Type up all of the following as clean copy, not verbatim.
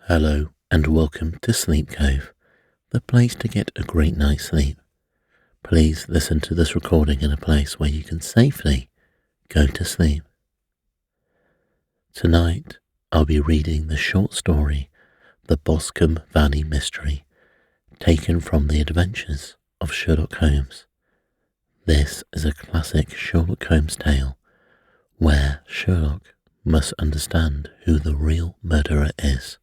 Hello and welcome to Sleep Cove, the place to get a great night's sleep. Please listen to this recording in a place where you can safely go to sleep. Tonight, I'll be reading the short story, The Boscombe Valley Mystery, taken from the Adventures of Sherlock Holmes. This is a classic Sherlock Holmes tale where Sherlock must understand who the real murderer is.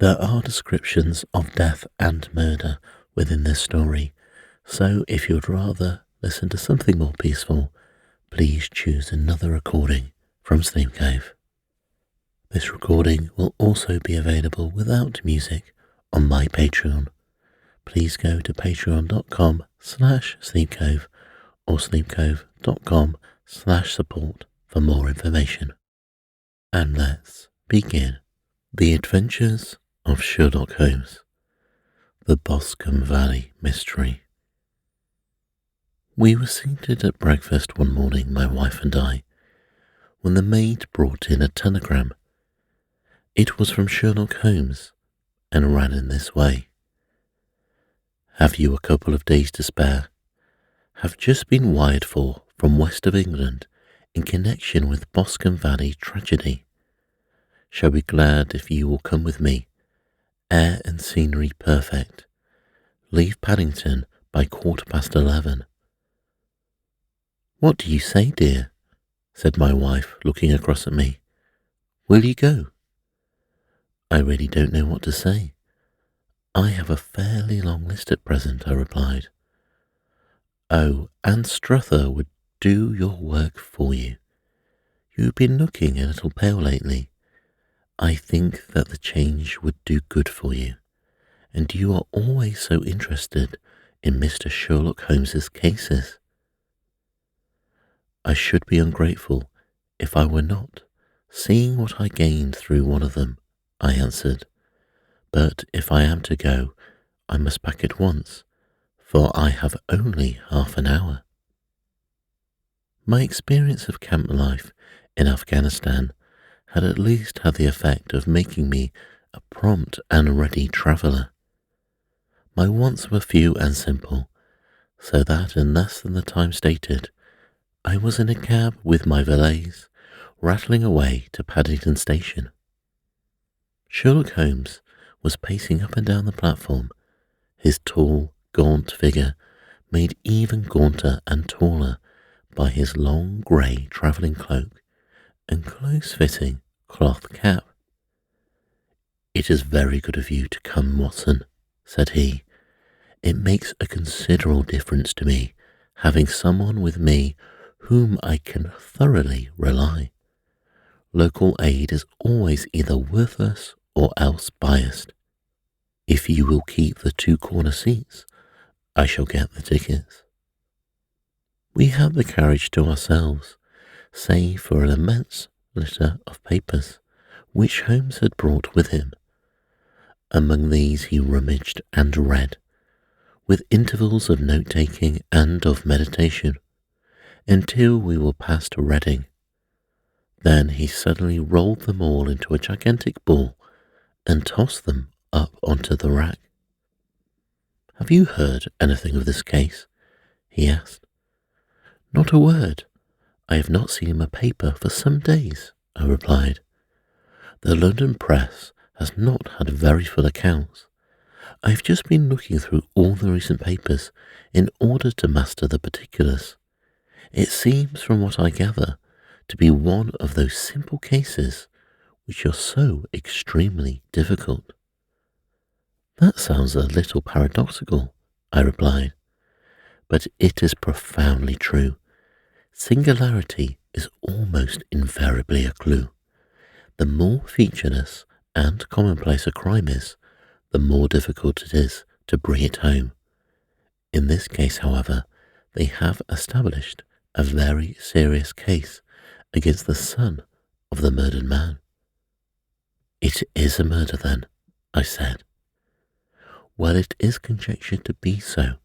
There are descriptions of death and murder within this story, so if you'd rather listen to something more peaceful, please choose another recording from Sleep Cove. This recording will also be available without music on my Patreon. Please go to patreon.com/sleepcove or sleepcove.com/support for more information. And let's begin. The Adventures of Sherlock Holmes, The Boscombe Valley Mystery. We were seated at breakfast one morning, my wife and I, when the maid brought in a telegram. It was from Sherlock Holmes and ran in this way. Have you a couple of days to spare? Have just been wired for from west of England in connection with Boscombe Valley tragedy. Shall be glad if you will come with me. Air and scenery perfect. Leave Paddington by 11:15. What do you say, dear? Said my wife, looking across at me. Will you go? I really don't know what to say. I have a fairly long list at present, I replied. Oh, Anne Struther would do your work for you. You've been looking a little pale lately. I think that the change would do good for you, and you are always so interested in Mr. Sherlock Holmes's cases. I should be ungrateful if I were not, seeing what I gained through one of them, I answered. But if I am to go, I must back at once, for I have only half an hour. My experience of camp life in Afghanistan had at least had the effect of making me a prompt and ready traveller. My wants were few and simple, so that in less than the time stated, I was in a cab with my valets, rattling away to Paddington Station. Sherlock Holmes was pacing up and down the platform, his tall, gaunt figure made even gaunter and taller by his long grey travelling cloak and close-fitting cloth cap. It is very good of you to come, Watson, said he. It makes a considerable difference to me having someone with me whom I can thoroughly rely. Local aid is always either worthless or else biased. If you will keep the two corner seats, I shall get the tickets. We had the carriage to ourselves, save for an immense litter of papers, which Holmes had brought with him. Among these he rummaged and read, with intervals of note-taking and of meditation, until we were past Reading. Then he suddenly rolled them all into a gigantic ball and tossed them up onto the rack. Have you heard anything of this case? He asked. Not a word. I have not seen a paper for some days, I replied. The London press has not had very full accounts. I have just been looking through all the recent papers in order to master the particulars. It seems, from what I gather, to be one of those simple cases which are so extremely difficult. That sounds a little paradoxical, I replied, but it is profoundly true. Singularity is almost invariably a clue. The more featureless and commonplace a crime is, the more difficult it is to bring it home. In this case, however, they have established a very serious case against the son of the murdered man. It is a murder, then, I said. Well, it is conjectured to be so.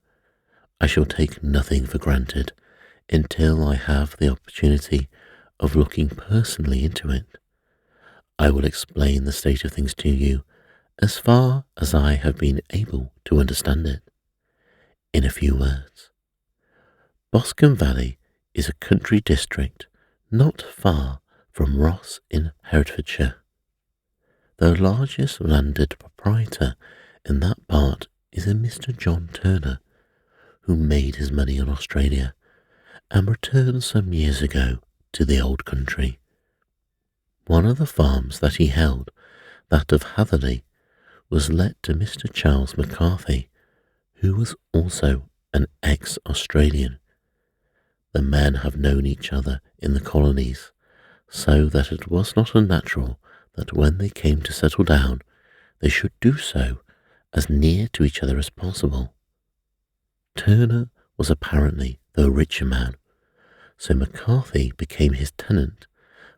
I shall take nothing for granted until I have the opportunity of looking personally into it. I will explain the state of things to you as far as I have been able to understand it. In a few words, Boscombe Valley is a country district not far from Ross in Herefordshire. The largest landed proprietor in that part is a Mr. John Turner, who made his money in Australia and returned some years ago to the old country. One of the farms that he held, that of Hatherley, was let to Mr. Charles McCarthy, who was also an ex-Australian. The men have known each other in the colonies, so that it was not unnatural that when they came to settle down, they should do so as near to each other as possible. Turner was apparently the richer man, so McCarthy became his tenant,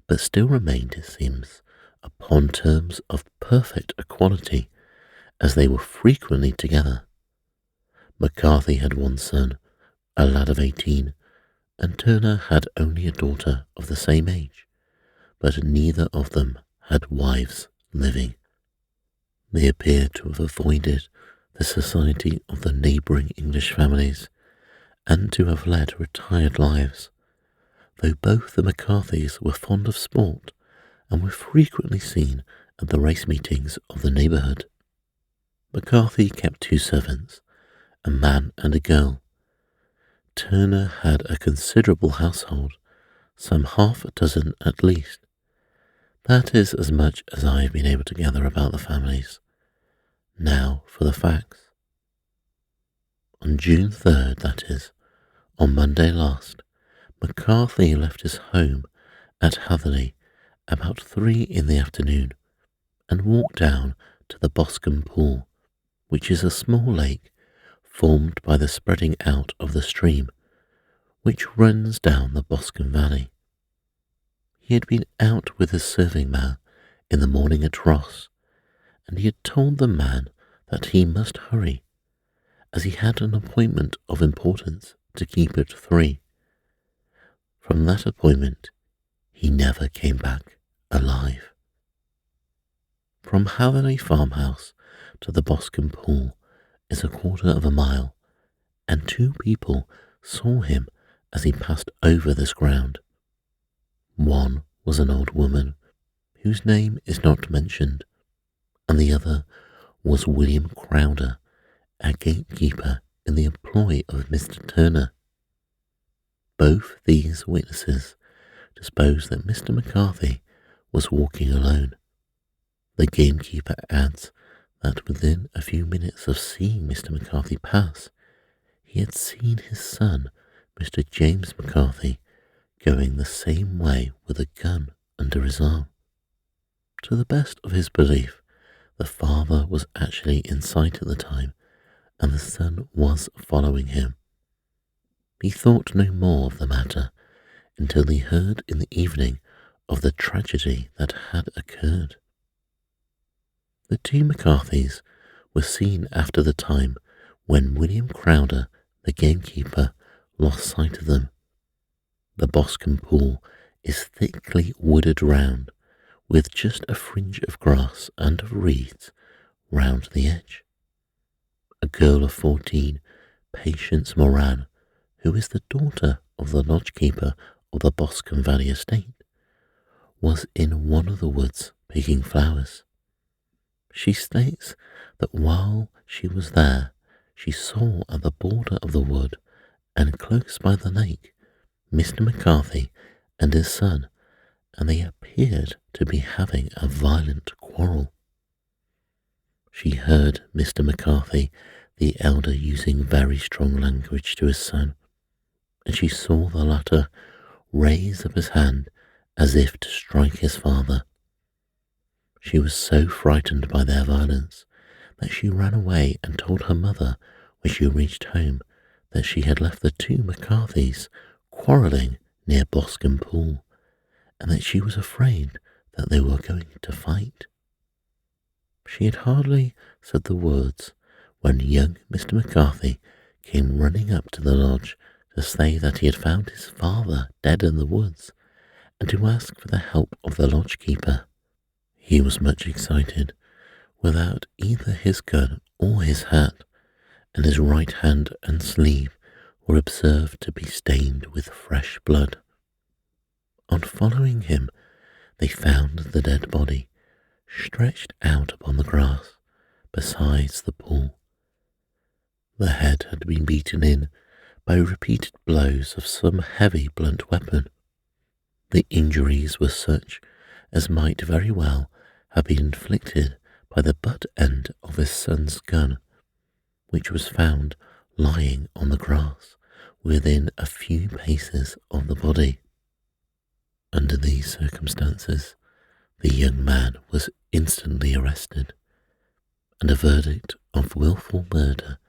but still remained, it seems, upon terms of perfect equality, as they were frequently together. McCarthy had one son, a lad of 18, and Turner had only a daughter of the same age, but neither of them had wives living. They appear to have avoided the society of the neighbouring English families, and to have led retired lives, though both the McCarthys were fond of sport and were frequently seen at the race meetings of the neighbourhood. McCarthy kept 2 servants, a man and a girl. Turner had a considerable household, some half a dozen at least. That is as much as I have been able to gather about the families. Now for the facts. On June 3rd, that is, on Monday last, McCarthy left his home at Hatherley about 3 in the afternoon and walked down to the Boscombe Pool, which is a small lake formed by the spreading out of the stream, which runs down the Boscombe Valley. He had been out with his serving man in the morning at Ross, and he had told the man that he must hurry, as he had an appointment of importance to keep at 3. From that appointment, he never came back alive. From Hatherley farmhouse to the Boscombe Pool is a quarter of a mile, and 2 people saw him as he passed over this ground. One was an old woman, whose name is not mentioned, and the other was William Crowder, a gatekeeper in the employ of Mr. Turner. Both these witnesses deposed that Mr. McCarthy was walking alone. The gamekeeper adds that within a few minutes of seeing Mr. McCarthy pass, he had seen his son, Mr. James McCarthy, going the same way with a gun under his arm. To the best of his belief, the father was actually in sight at the time, and the son was following him. He thought no more of the matter until he heard in the evening of the tragedy that had occurred. The 2 McCarthys were seen after the time when William Crowder, the gamekeeper, lost sight of them. The Boscombe Pool is thickly wooded round, with just a fringe of grass and of reeds round the edge. A girl of 14, Patience Moran, who is the daughter of the lodgekeeper of the Boscombe Valley estate, was in one of the woods picking flowers. She states that while she was there, she saw at the border of the wood and close by the lake Mr. McCarthy and his son, and they appeared to be having a violent quarrel. She heard Mr. McCarthy, the elder, using very strong language to his son, and she saw the latter raise up his hand as if to strike his father. She was so frightened by their violence that she ran away and told her mother when she reached home that she had left the 2 McCarthys quarrelling near Boscombe Pool, and that she was afraid that they were going to fight. She had hardly said the words when young Mr. McCarthy came running up to the lodge to say that he had found his father dead in the woods, and to ask for the help of the lodgekeeper. He was much excited, without either his gun or his hat, and his right hand and sleeve were observed to be stained with fresh blood. On following him, they found the dead body stretched out upon the grass besides the pool. The head had been beaten in by repeated blows of some heavy blunt weapon. The injuries were such as might very well have been inflicted by the butt end of his son's gun, which was found lying on the grass within a few paces of the body. Under these circumstances, the young man was instantly arrested, and a verdict of wilful murder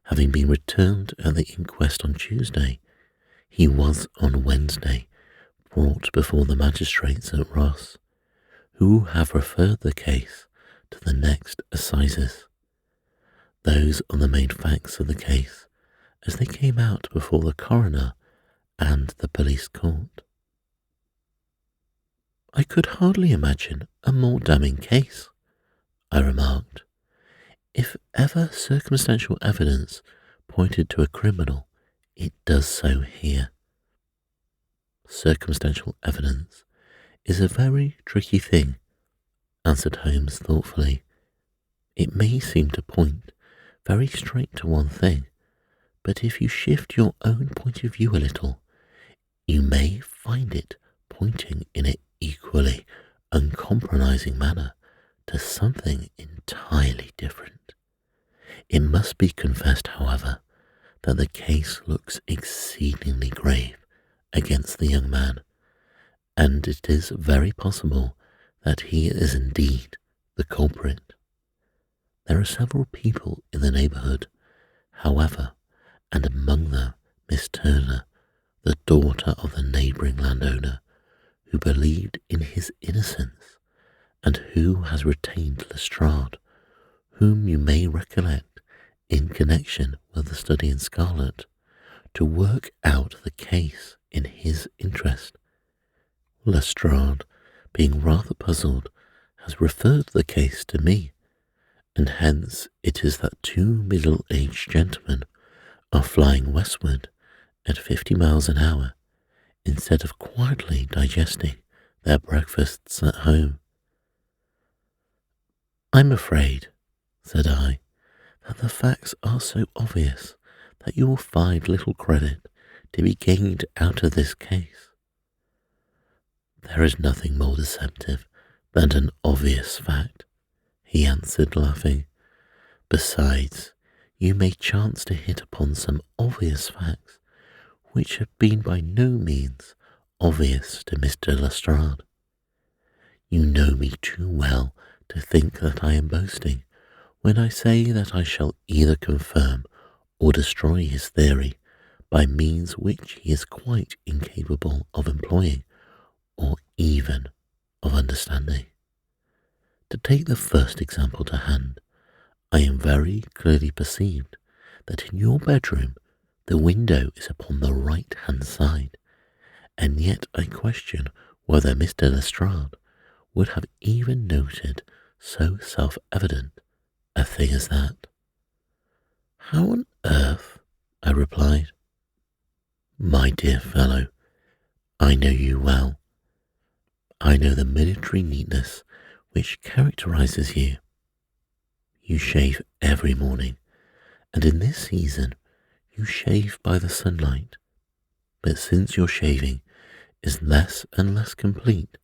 having been returned at the inquest on Tuesday, he was on Wednesday brought before the magistrates at Ross, who have referred the case to the next assizes. Those are the main facts of the case as they came out before the coroner and the police court. "I could hardly imagine a more damning case," I remarked. "If ever circumstantial evidence pointed to a criminal, it does so here." "Circumstantial evidence is a very tricky thing," answered Holmes thoughtfully. "It may seem to point very straight to one thing, but if you shift your own point of view a little, you may find it pointing in an equally uncompromising manner to something entirely different. It must be confessed, however, that the case looks exceedingly grave against the young man, and it is very possible that he is indeed the culprit. There are several people in the neighbourhood, however, and among them Miss Turner, the daughter of the neighbouring landowner, who believed in his innocence, and who has retained Lestrade, whom you may recollect in connection with the study in Scarlet, to work out the case in his interest. Lestrade, being rather puzzled, has referred the case to me, and hence it is that two middle-aged gentlemen are flying westward at 50 miles an hour, instead of quietly digesting their breakfasts at home. "I'm afraid," said I, "that the facts are so obvious that you will find little credit to be gained out of this case." "There is nothing more deceptive than an obvious fact," he answered, laughing. "Besides, you may chance to hit upon some obvious facts which have been by no means obvious to Mr. Lestrade. You know me too well to think that I am boasting when I say that I shall either confirm or destroy his theory by means which he is quite incapable of employing or even of understanding. To take the first example to hand, I am very clearly perceived that in your bedroom the window is upon the right-hand side, and yet I question whether Mr. Lestrade would have even noted so self-evident a thing as that." "How on earth?" I replied. "My dear fellow, I know you well. I know the military neatness which characterizes you. You shave every morning, and in this season you shave by the sunlight, but since your shaving is less and less complete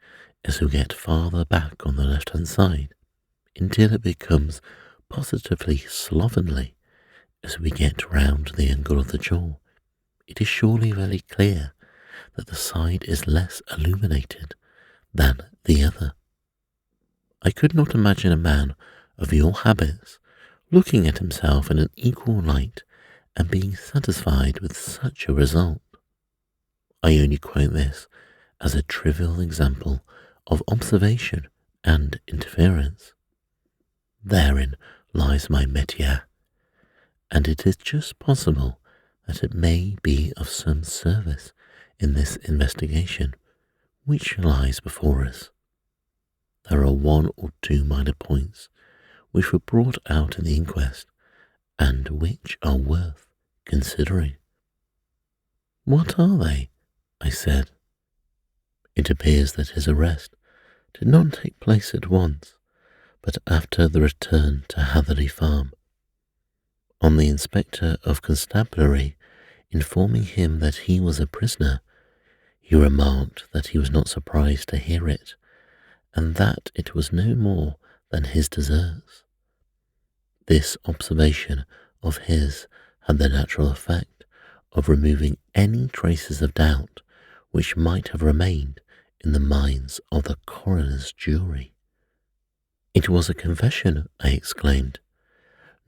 as we get farther back on the left-hand side, until it becomes positively slovenly as we get round the angle of the jaw, it is surely very clear that the side is less illuminated than the other. I could not imagine a man of your habits looking at himself in an equal light and being satisfied with such a result. I only quote this as a trivial example of observation and interference. Therein lies my métier, and it is just possible that it may be of some service in this investigation which lies before us. there are one or two minor points which were brought out in the inquest and which are worth considering. What are they? I said. It appears that his arrest did not take place at once, but after the return to Hatherley Farm. On the Inspector of Constabulary informing him that he was a prisoner, he remarked that he was not surprised to hear it, and that it was no more than his deserts. This observation of his had the natural effect of removing any traces of doubt which might have remained in the minds of the coroner's jury. It was a confession, I exclaimed.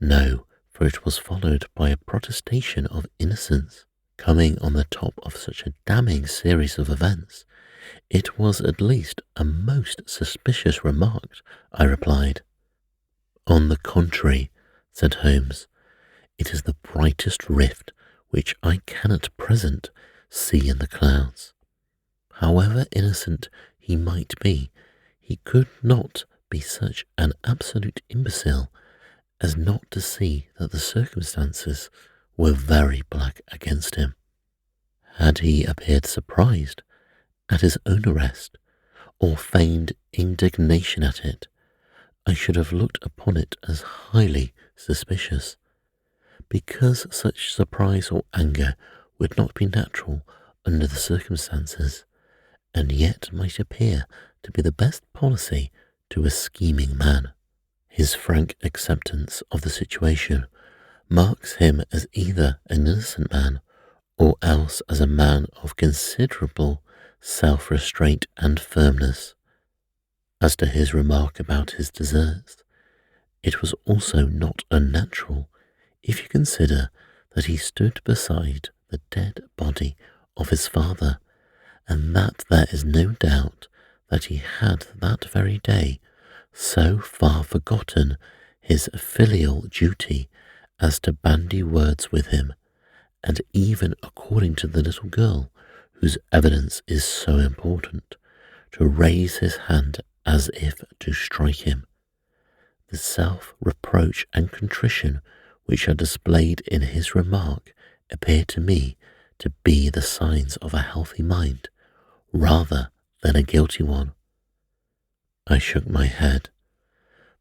No, for it was followed by a protestation of innocence. Coming on the top of such a damning series of events, it was at least a most suspicious remark, I replied. On the contrary, said Holmes, it is the brightest rift which I can at present see in the clouds. However innocent he might be, he could not be such an absolute imbecile as not to see that the circumstances were very black against him. Had he appeared surprised at his own arrest, or feigned indignation at it, I should have looked upon it as highly suspicious, because such surprise or anger would not be natural under the circumstances, and yet might appear to be the best policy to a scheming man. His frank acceptance of the situation marks him as either an innocent man or else as a man of considerable self-restraint and firmness. As to his remark about his deserts, it was also not unnatural if you consider that he stood beside the dead body of his father, and that there is no doubt that he had that very day so far forgotten his filial duty as to bandy words with him, and even according to the little girl, whose evidence is so important, to raise his hand as if to strike him. The self-reproach and contrition which are displayed in his remark appear to me to be the signs of a healthy mind, rather than a guilty one. I shook my head.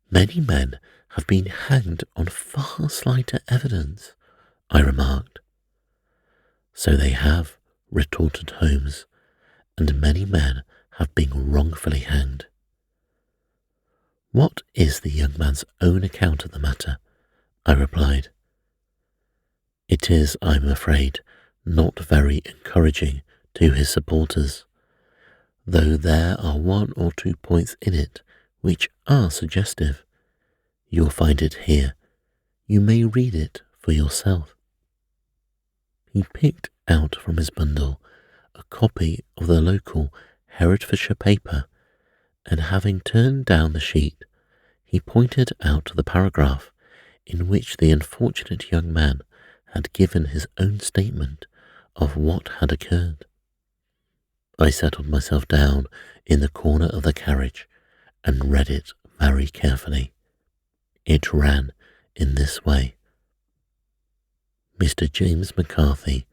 Many men have been hanged on far slighter evidence, I remarked. So they have, retorted Holmes, and many men have been wrongfully hanged. What is the young man's own account of the matter? I replied. It is, I'm afraid, not very encouraging to his supporters, though there are one or two points in it which are suggestive. You'll find it here. You may read it for yourself. He picked out from his bundle a copy of the local Herefordshire paper, and having turned down the sheet, he pointed out the paragraph in which the unfortunate young man had given his own statement of what had occurred. I settled myself down in the corner of the carriage and read it very carefully. It ran in this way. Mr. James McCarthy,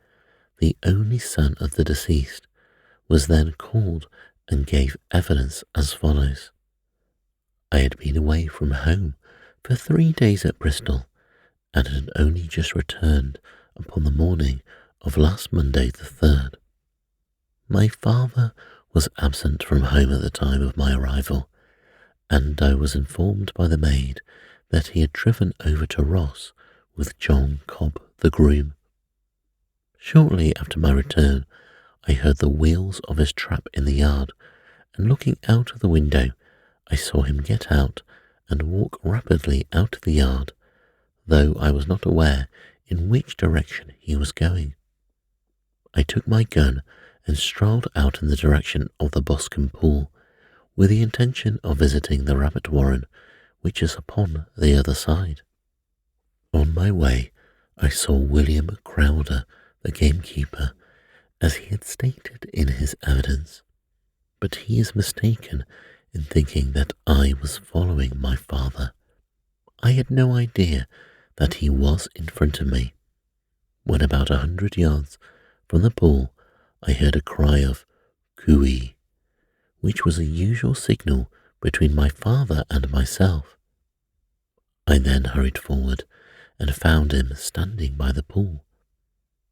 the only son of the deceased, was then called and gave evidence as follows. I had been away from home for 3 days at Bristol, and had only just returned upon the morning of last Monday the 3rd. My father was absent from home at the time of my arrival, and I was informed by the maid that he had driven over to Ross with John Cobb, the groom. Shortly after my return, I heard the wheels of his trap in the yard, and looking out of the window, I saw him get out and walk rapidly out of the yard, though I was not aware in which direction he was going. I took my gun and strolled out in the direction of the Boscombe pool, with the intention of visiting the rabbit warren, which is upon the other side. On my way, I saw William Crowder, the gamekeeper, as he had stated in his evidence, but he is mistaken in thinking that I was following my father. I had no idea that he was in front of me. When about 100 yards from the pool, I heard a cry of cooey, which was a usual signal between my father and myself. I then hurried forward and found him standing by the pool.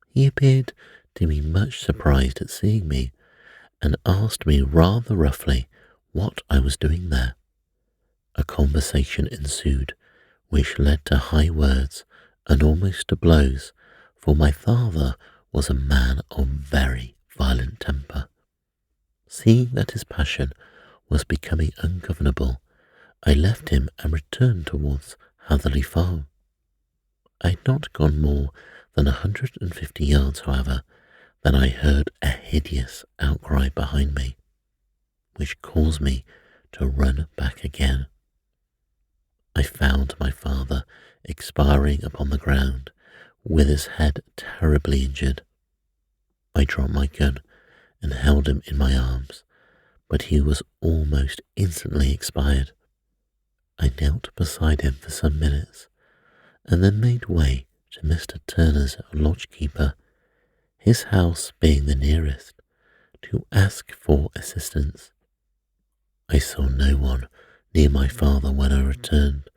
He appeared to be much surprised at seeing me and asked me rather roughly what I was doing there. A conversation ensued, which led to high words and almost to blows, for my father was a man of very violent temper. Seeing that his passion was becoming ungovernable, I left him and returned towards Hatherley Farm. I had not gone more than 150 yards, however, than I heard a hideous outcry behind me, which caused me to run back again. I found my father expiring upon the ground, with his head terribly injured. I dropped my gun and held him in my arms, but he was almost instantly expired. I knelt beside him for some minutes, and then made way to Mr. Turner's lodge-keeper, his house being the nearest, to ask for assistance. I saw no one near my father when I returned,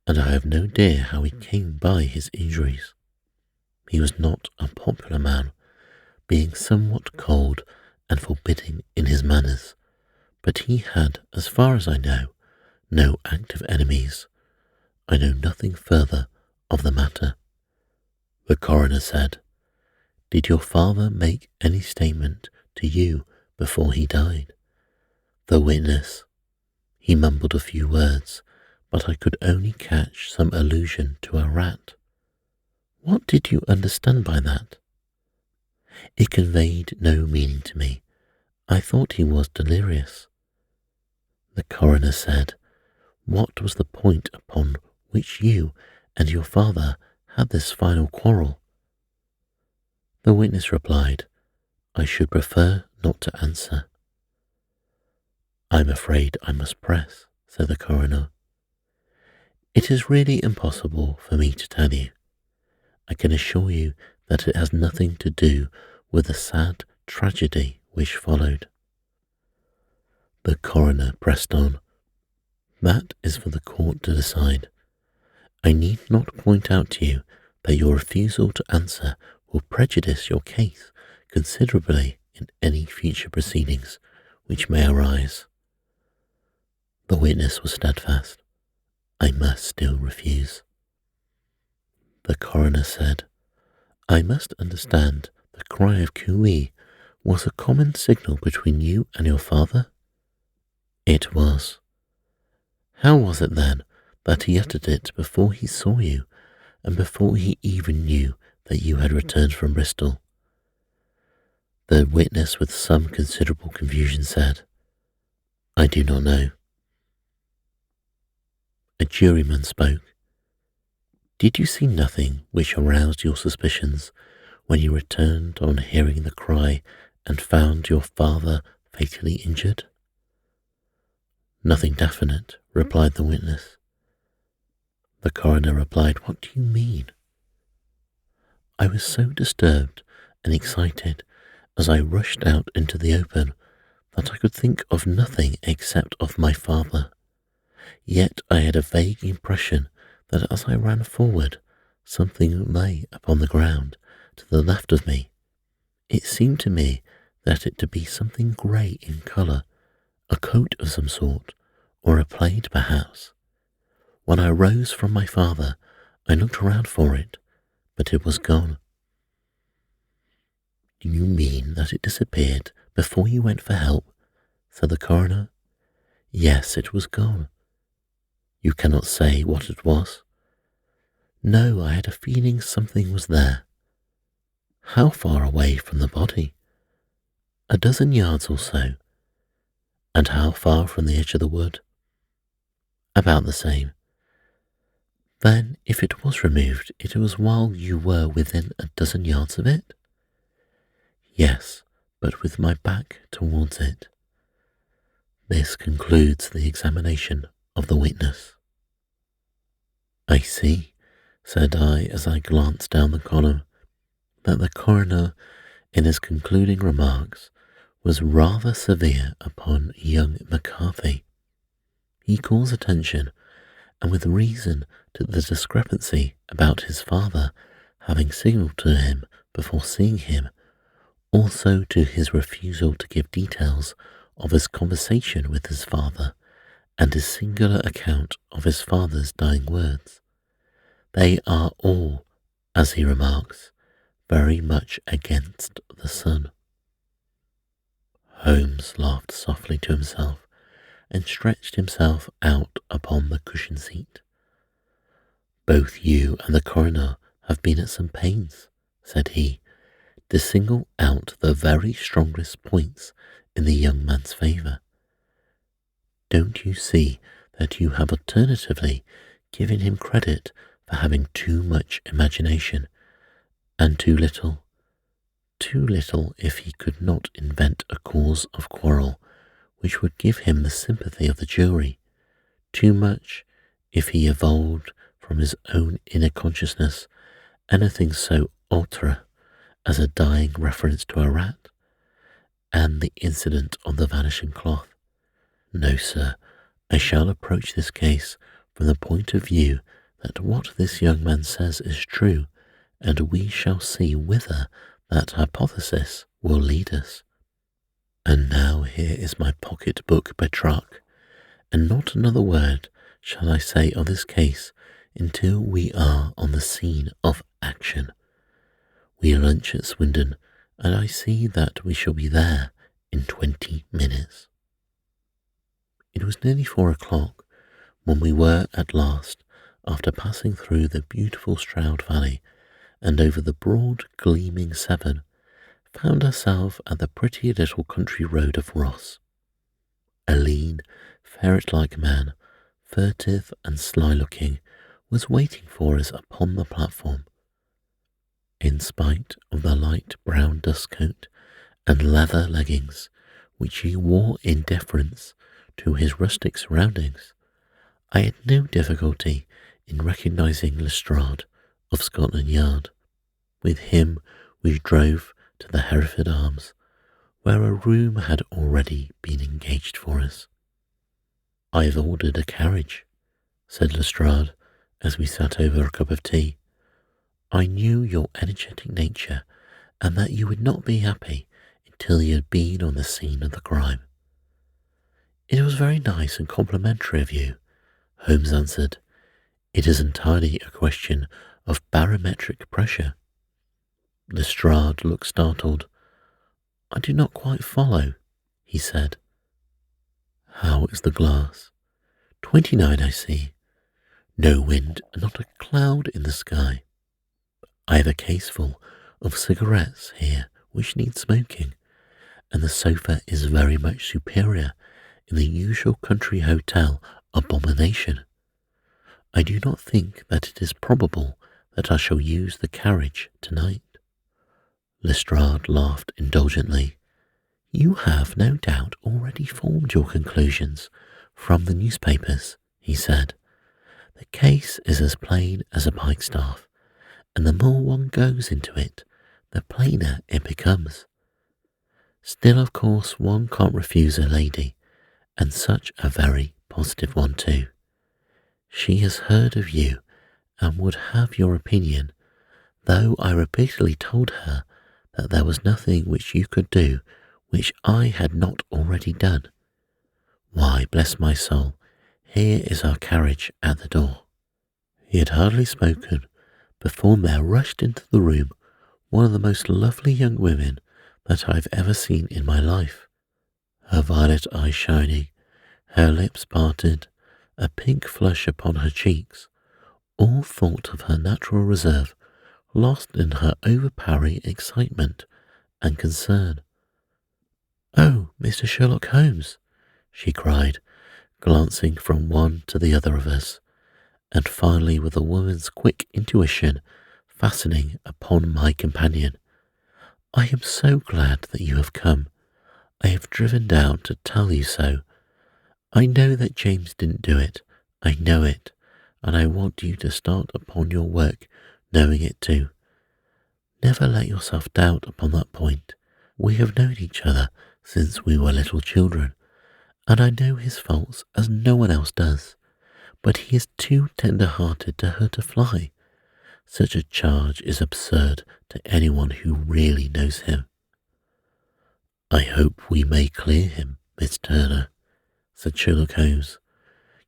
and I have no idea how he came by his injuries. He was not a popular man, being somewhat cold and forbidding in his manners, but he had, as far as I know, no active enemies. I know nothing further of the matter. The coroner said, "Did your father make any statement to you before he died?" The witness, "He mumbled a few words, but I could only catch some allusion to a rat." "What did you understand by that?" "It conveyed no meaning to me. I thought he was delirious." The coroner said, "What was the point upon which you and your father had this final quarrel?" The witness replied, "I should prefer not to answer." "I'm afraid I must press," said the coroner. "It is really impossible for me to tell you. I can assure you that it has nothing to do with the sad tragedy which followed." The coroner pressed on, "That is for the court to decide. I need not point out to you that your refusal to answer will prejudice your case considerably in any future proceedings which may arise." The witness was steadfast. "I must still refuse." The coroner said, "I must understand the cry of cooee was a common signal between you and your father?" "It was." "How was it then that he uttered it before he saw you, and before he even knew that you had returned from Bristol?" The witness, with some considerable confusion, said, "I do not know." A juryman spoke. "Did you see nothing which aroused your suspicions when you returned on hearing the cry and found your father fatally injured?" "Nothing definite," replied the witness. The coroner replied, "What do you mean?" "I was so disturbed and excited as I rushed out into the open that I could think of nothing except of my father. Yet I had a vague impression that as I ran forward, something lay upon the ground to the left of me. It seemed to me that it to be something grey in colour, a coat of some sort, or a plaid perhaps. When I rose from my father, I looked around for it, but it was gone." "Do you mean that it disappeared before you went for help?" said the coroner. "Yes, it was gone." "You cannot say what it was?" "No, I had a feeling something was there." "How far away from the body?" "A dozen yards or so." "And how far from the edge of the wood?" "About the same." "Then, if it was removed, it was while you were within a dozen yards of it?" "Yes, but with my back towards it." This concludes the examination of the witness. I see, said I as I glanced down the column, that the coroner, in his concluding remarks, was rather severe upon young McCarthy. He calls attention, and with reason, to the discrepancy about his father having signalled to him before seeing him, also to his refusal to give details of his conversation with his father and his singular account of his father's dying words. They are all, as he remarks, very much against the sun. Holmes laughed softly to himself and stretched himself out upon the cushioned seat. Both you and the coroner have been at some pains, said he, to single out the very strongest points in the young man's favour. Don't you see that you have alternatively given him credit for having too much imagination and too little if he could not invent a cause of quarrel which would give him the sympathy of the jury, too much if he evolved from his own inner consciousness anything so ultra as a dying reference to a rat, and the incident of the vanishing cloth? No, sir, I shall approach this case from the point of view that what this young man says is true, and we shall see whither that hypothesis will lead us. And now here is my pocket-book Petrarch, and not another word shall I say of this case until we are on the scene of action. We lunch at Swindon, and I see that we shall be there in 20 minutes. It was nearly 4 o'clock when we were at last, after passing through the beautiful Stroud Valley and over the broad gleaming Severn, found ourselves at the pretty little country road of Ross. A lean, ferret-like man, furtive and sly-looking, was waiting for us upon the platform. In spite of the light brown dust coat and leather leggings which he wore in deference to his rustic surroundings, I had no difficulty in recognising Lestrade of Scotland Yard. With him we drove to the Hereford Arms, where a room had already been engaged for us. "I've ordered a carriage," said Lestrade as we sat over a cup of tea. "I knew your energetic nature and that you would not be happy until you had been on the scene of the crime." "It was very nice and complimentary of you," Holmes answered. "It is entirely a question of barometric pressure." Lestrade looked startled. "I do not quite follow," he said. "How is the glass?" 29, I see. No wind and not a cloud in the sky. I have a caseful of cigarettes here which need smoking, and the sofa is very much superior in the usual country hotel abomination. I do not think that it is probable that I shall use the carriage tonight." Lestrade laughed indulgently. "You have no doubt already formed your conclusions from the newspapers," he said. "The case is as plain as a pikestaff, and the more one goes into it, the plainer it becomes. Still, of course, one can't refuse a lady, and such a very positive one too. She has heard of you and would have your opinion, though I repeatedly told her that there was nothing which you could do which I had not already done. Why, bless my soul, here is our carriage at the door." He had hardly spoken before there rushed into the room one of the most lovely young women that I have ever seen in my life. Her violet eyes shining, her lips parted, a pink flush upon her cheeks, all thought of her natural reserve lost in her overpowering excitement and concern. "Oh, Mr. Sherlock Holmes," she cried, glancing from one to the other of us, and finally with a woman's quick intuition fastening upon my companion. "I am so glad that you have come. I have driven down to tell you so. I know that James didn't do it. I know it, and I want you to start upon your work knowing it too. Never let yourself doubt upon that point. We have known each other since we were little children, and I know his faults as no one else does, but he is too tender-hearted to hurt a fly. Such a charge is absurd to anyone who really knows him. I hope we may clear him, Miss Turner, said Sherlock Holmes.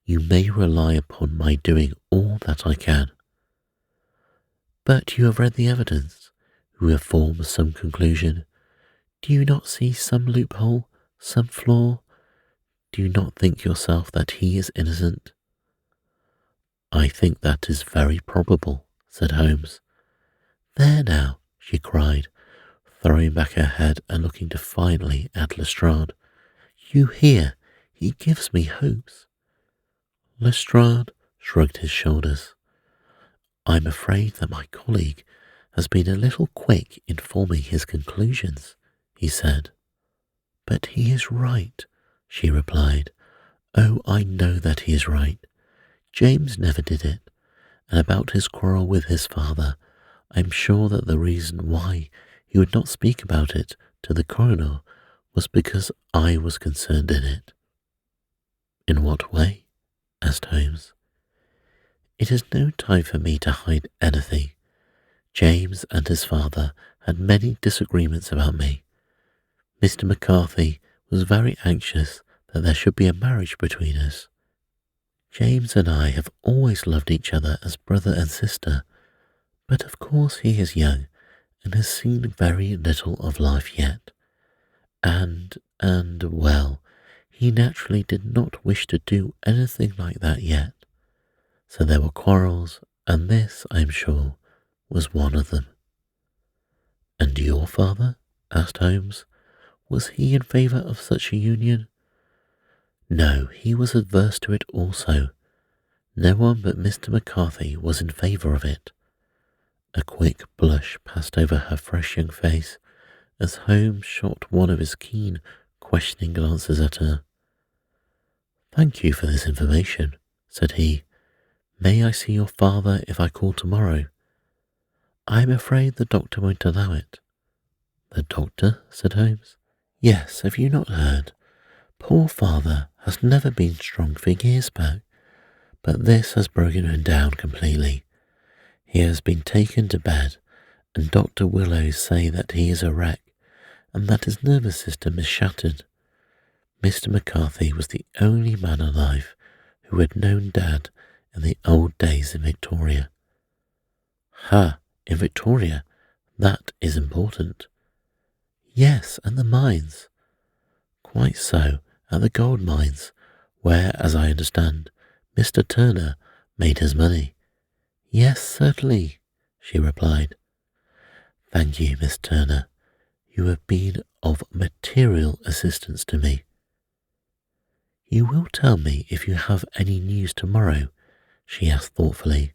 You may rely upon my doing all that I can. But you have read the evidence. You have formed some conclusion. Do you not see some loophole, some flaw? Do you not think yourself that he is innocent? I think that is very probable, said Holmes. There now, she cried, throwing back her head and looking defiantly at Lestrade. You hear, he gives me hopes. Lestrade shrugged his shoulders. I'm afraid that my colleague has been a little quick in forming his conclusions, he said. But he is right, she replied. Oh, I know that he is right. James never did it, and about his quarrel with his father, I'm sure that the reason why he would not speak about it to the coroner was because I was concerned in it. In what way? Asked Holmes. It is no time for me to hide anything. James and his father had many disagreements about me. Mr. McCarthy was very anxious that there should be a marriage between us. James and I have always loved each other as brother and sister, but of course he is young and has seen very little of life yet. Well, he naturally did not wish to do anything like that yet. So there were quarrels, and this, I am sure, was one of them. And your father? Asked Holmes. Was he in favour of such a union? No, he was adverse to it also. No one but Mr. McCarthy was in favour of it. A quick blush passed over her fresh young face as Holmes shot one of his keen, questioning glances at her. Thank you for this information, said he. May I see your father if I call tomorrow? I am afraid the doctor won't allow it. The doctor? Said Holmes. Yes, have you not heard? Poor father has never been strong for years back, but this has broken him down completely. He has been taken to bed, and Dr. Willows say that he is a wreck, and that his nervous system is shattered. Mr. McCarthy was the only man alive who had known Dad in the old days in Victoria. Ha, in Victoria, that is important. Yes, and the mines. Quite so, at the gold mines, where, as I understand, Mr. Turner made his money. Yes, certainly, she replied. Thank you, Miss Turner. You have been of material assistance to me. You will tell me if you have any news tomorrow, she asked thoughtfully.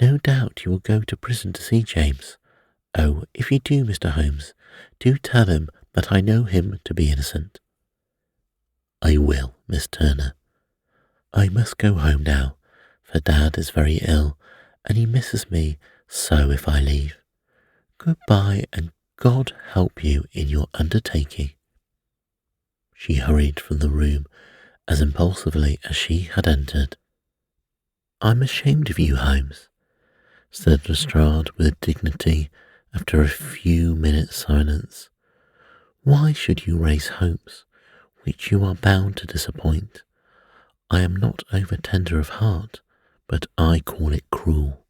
No doubt you will go to prison to see James. Oh, if you do, Mr. Holmes, do tell him that I know him to be innocent. I will, Miss Turner. I must go home now, for Dad is very ill, and he misses me so if I leave. Goodbye, and God help you in your undertaking. She hurried from the room as impulsively as she had entered. I'm ashamed of you, Holmes, said Lestrade with dignity after a few minutes' silence. Why should you raise hopes which you are bound to disappoint? I am not over-tender of heart, but I call it cruel.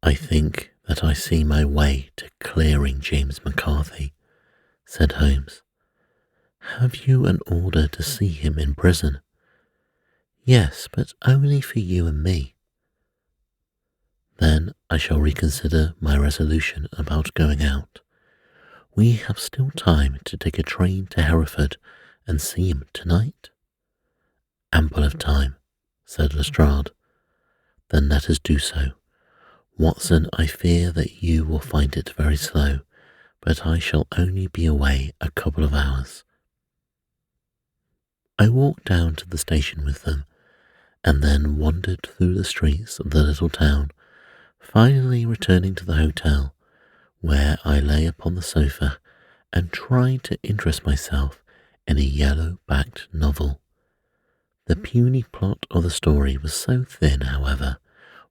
I think that I see my way to clearing James McCarthy, said Holmes. Have you an order to see him in prison? Yes, but only for you and me. Then I shall reconsider my resolution about going out. We have still time to take a train to Hereford and see him tonight. Ample of time, said Lestrade. Then let us do so. Watson, I fear that you will find it very slow, but I shall only be away a couple of hours. I walked down to the station with them, and then wandered through the streets of the little town, finally returning to the hotel, where I lay upon the sofa and tried to interest myself in a yellow-backed novel. The puny plot of the story was so thin, however,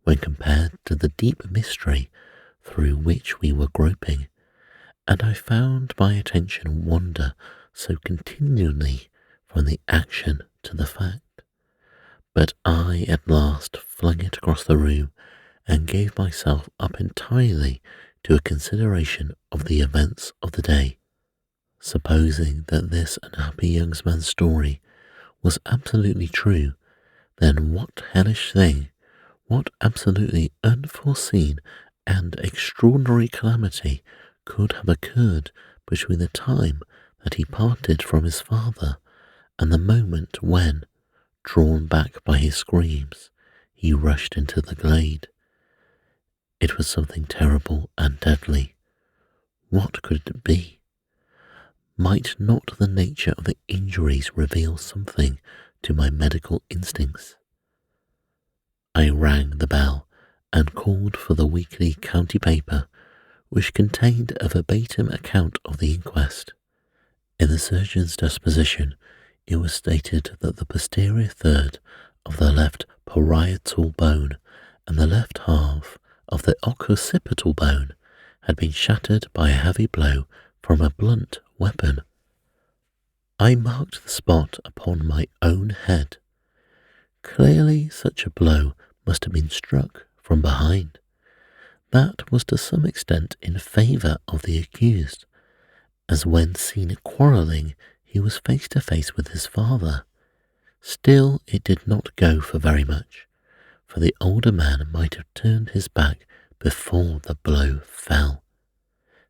when compared to the deep mystery through which we were groping, and I found my attention wander so continually from the action to the fact. But I at last flung it across the room and gave myself up entirely to a consideration of the events of the day. Supposing that this unhappy young man's story was absolutely true, then what hellish thing, what absolutely unforeseen and extraordinary calamity could have occurred between the time that he parted from his father and the moment when, drawn back by his screams, he rushed into the glade? It was something terrible and deadly. What could it be? Might not the nature of the injuries reveal something to my medical instincts? I rang the bell and called for the weekly county paper, which contained a verbatim account of the inquest. In the surgeon's disposition, it was stated that the posterior third of the left parietal bone and the left half of the occipital bone had been shattered by a heavy blow from a blunt weapon. I marked the spot upon my own head. Clearly such a blow must have been struck from behind. That was to some extent in favour of the accused, as when seen quarrelling he was face to face with his father. Still, it did not go for very much, for the older man might have turned his back before the blow fell.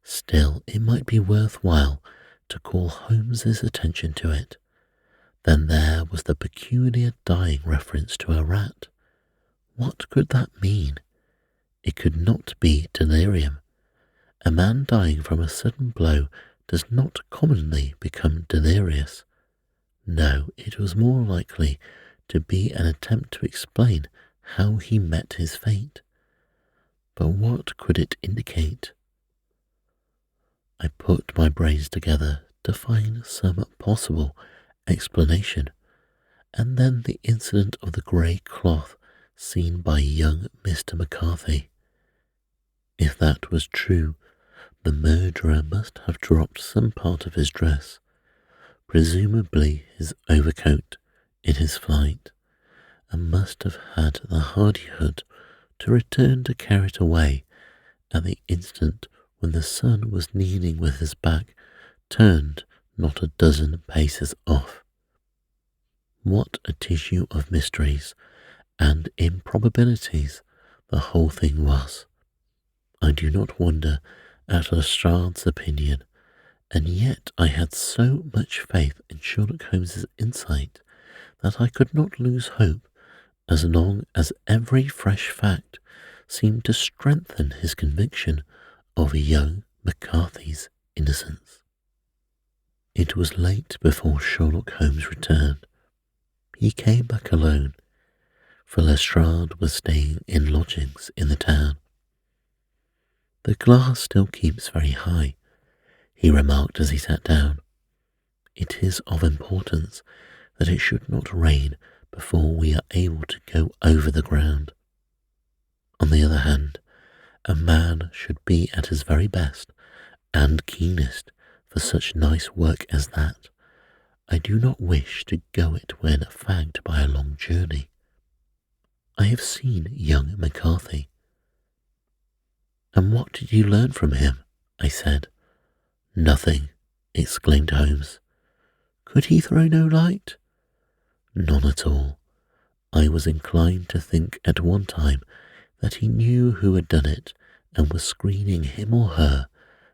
Still, it might be worthwhile to call Holmes's attention to it. Then there was the peculiar dying reference to a rat. What could that mean? It could not be delirium. A man dying from a sudden blow does not commonly become delirious. No, it was more likely to be an attempt to explain how he met his fate. But what could it indicate? I put my brains together to find some possible explanation, and then the incident of the grey cloth seen by young Mr. McCarthy. If that was true, the murderer must have dropped some part of his dress, presumably his overcoat, in his flight, and must have had the hardihood to return to carry it away at the instant when the sun was kneeling with his back turned not a dozen paces off. What a tissue of mysteries and improbabilities the whole thing was. I do not wonder at Lestrade's opinion, and yet I had so much faith in Sherlock Holmes's insight that I could not lose hope as long as every fresh fact seemed to strengthen his conviction of young McCarthy's innocence. It was late before Sherlock Holmes returned. He came back alone, for Lestrade was staying in lodgings in the town. "The glass still keeps very high," he remarked as he sat down. "It is of importance that it should not rain before we are able to go over the ground. On the other hand, a man should be at his very best and keenest for such nice work as that. I do not wish to go it when fagged by a long journey. I have seen young McCarthy." "And what did you learn from him?" I said. "Nothing," exclaimed Holmes. "Could he throw no light?" "None at all. I was inclined to think at one time that he knew who had done it and was screening him or her,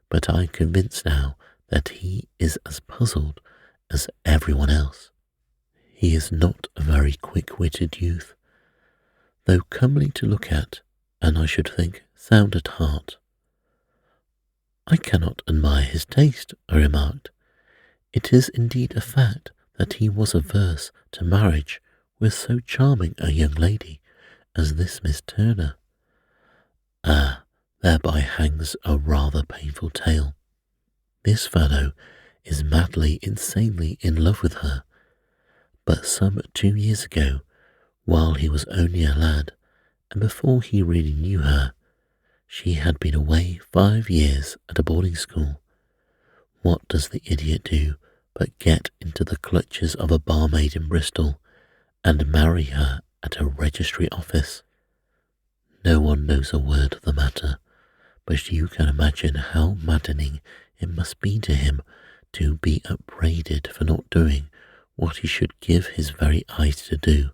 but I am convinced now that he is as puzzled as everyone else. He is not a very quick-witted youth, though comely to look at, and I should think sound at heart." "I cannot admire his taste," I remarked. "It is indeed a fact that he was averse to marriage with so charming a young lady as this Miss Turner. Ah, thereby hangs a rather painful tale. This fellow is madly, insanely in love with her, but some 2 years ago, while he was only a lad, and before he really knew her, she had been away 5 years at a boarding school. What does the idiot do but get into the clutches of a barmaid in Bristol and marry her at a registry office? No one knows a word of the matter, but you can imagine how maddening it must be to him to be upbraided for not doing what he should give his very eyes to do,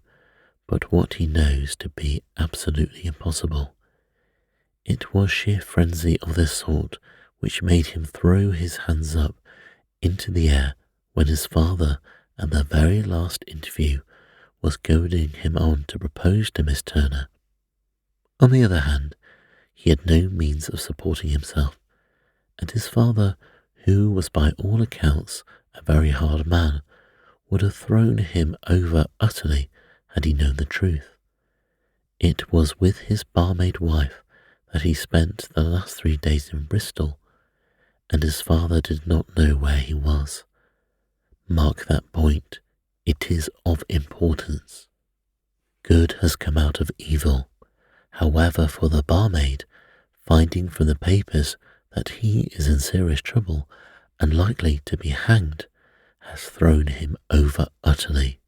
but what he knows to be absolutely impossible. It was sheer frenzy of this sort which made him throw his hands up into the air when his father, at the very last interview, was goading him on to propose to Miss Turner. On the other hand, he had no means of supporting himself, and his father, who was by all accounts a very hard man, would have thrown him over utterly had he known the truth. It was with his barmaid wife that he spent the last 3 days in Bristol, and his father did not know where he was. Mark that point, it is of importance. Good has come out of evil. However, for the barmaid, finding from the papers that he is in serious trouble and likely to be hanged, has thrown him over utterly,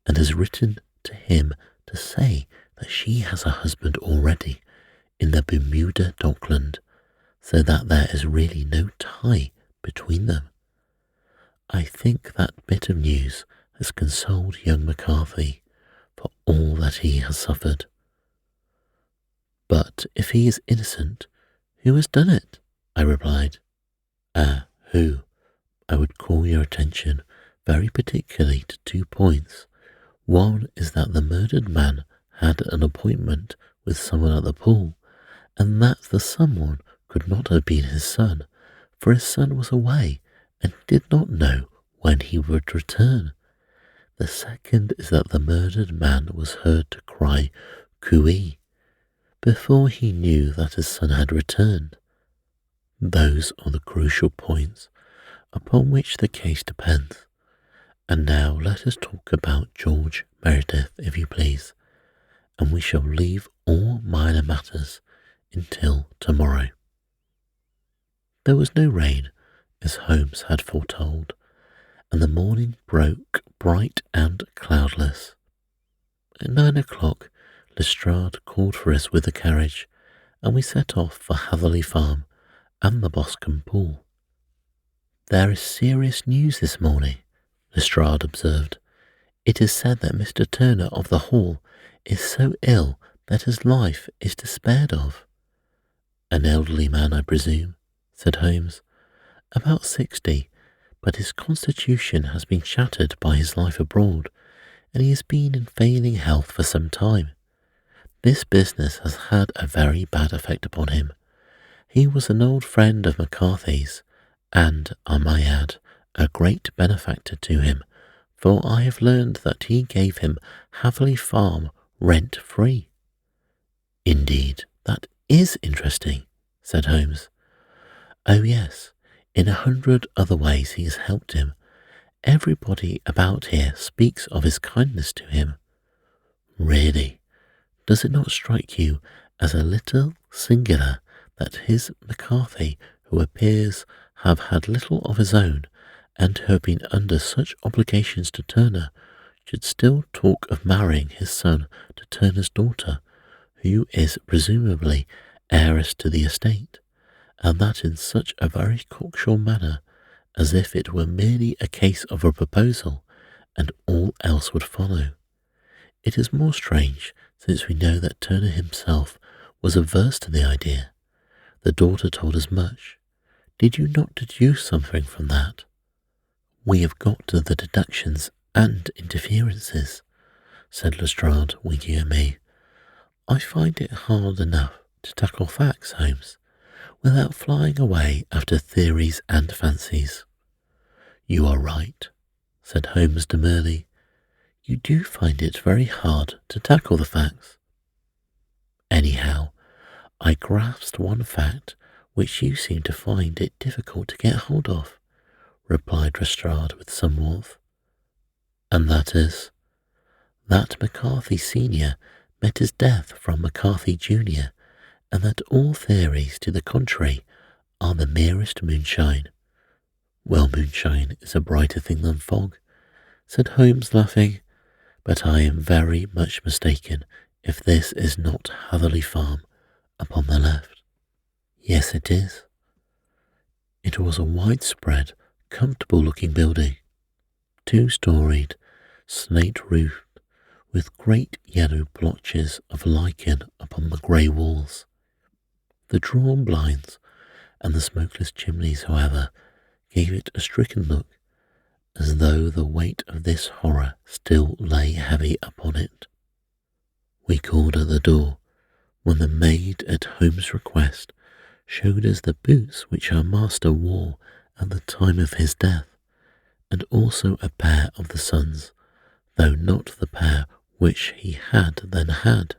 and has written to him to say that she has a husband already in the Bermuda Dockland, so that there is really no tie between them. I think that bit of news has consoled young McCarthy for all that he has suffered. But if he is innocent, who has done it? I replied. Who? I would call your attention very particularly to 2 points. One is that the murdered man had an appointment with someone at the pool, and that the someone could not have been his son, for his son was away and did not know when he would return. The second is that the murdered man was heard to cry "Cooey" before he knew that his son had returned. Those are the crucial points upon which the case depends. And now let us talk about George Meredith, if you please, and we shall leave all minor matters until tomorrow. There was no rain, as Holmes had foretold, and the morning broke bright and cloudless. At 9 o'clock, Lestrade called for us with the carriage, and we set off for Hatherley Farm and the Boscombe Pool. There is serious news this morning, Lestrade observed. It is said that Mr. Turner of the Hall is so ill that his life is despaired of. An elderly man, I presume, said Holmes. About 60, but his constitution has been shattered by his life abroad, and he has been in failing health for some time. This business has had a very bad effect upon him. He was an old friend of McCarthy's, and, I may add, a great benefactor to him, for I have learned that he gave him Hatherley Farm rent-free. Indeed, that is interesting, said Holmes. Oh yes, in 100 other ways he has helped him. Everybody about here speaks of his kindness to him. Really, does it not strike you as a little singular that his McCarthy, who appears have had little of his own, and who have been under such obligations to Turner, should still talk of marrying his son to Turner's daughter, who is presumably heiress to the estate, and that in such a very cocksure manner, as if it were merely a case of a proposal, and all else would follow? It is more strange, since we know that Turner himself was averse to the idea. The daughter told us much. Did you not deduce something from that? We have got to the deductions and interferences, said Lestrade, winking at me. I find it hard enough to tackle facts, Holmes, without flying away after theories and fancies. You are right, said Holmes demurely. "You do find it very hard to tackle the facts." "Anyhow, I grasped one fact which you seem to find it difficult to get hold of," replied Lestrade with some warmth. "And that is?" "That McCarthy Sr. met his death from McCarthy Jr., and that all theories to the contrary are the merest moonshine." "Well, moonshine is a brighter thing than fog," said Holmes, laughing, "but I am very much mistaken if this is not Hatherley Farm upon the left." "Yes, it is." It was a widespread, comfortable-looking building, two-storied, slate-roofed, with great yellow blotches of lichen upon the grey walls. The drawn blinds and the smokeless chimneys, however, gave it a stricken look, as though the weight of this horror still lay heavy upon it. We called at the door, when the maid, at Holmes' request, showed us the boots which our master wore at the time of his death, and also a pair of the son's, though not the pair which he had then had.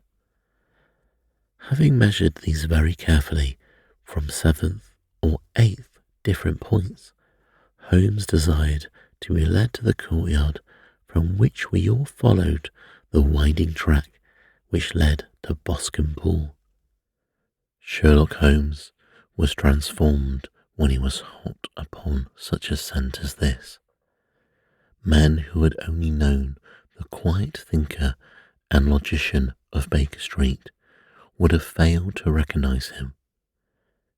Having measured these very carefully from 7th or 8th different points, Holmes desired to be led to the courtyard, from which we all followed the winding track which led to Boscombe Pool. Sherlock Holmes was transformed when he was hot upon such a scent as this. Men who had only known the quiet thinker and logician of Baker Street would have failed to recognize him.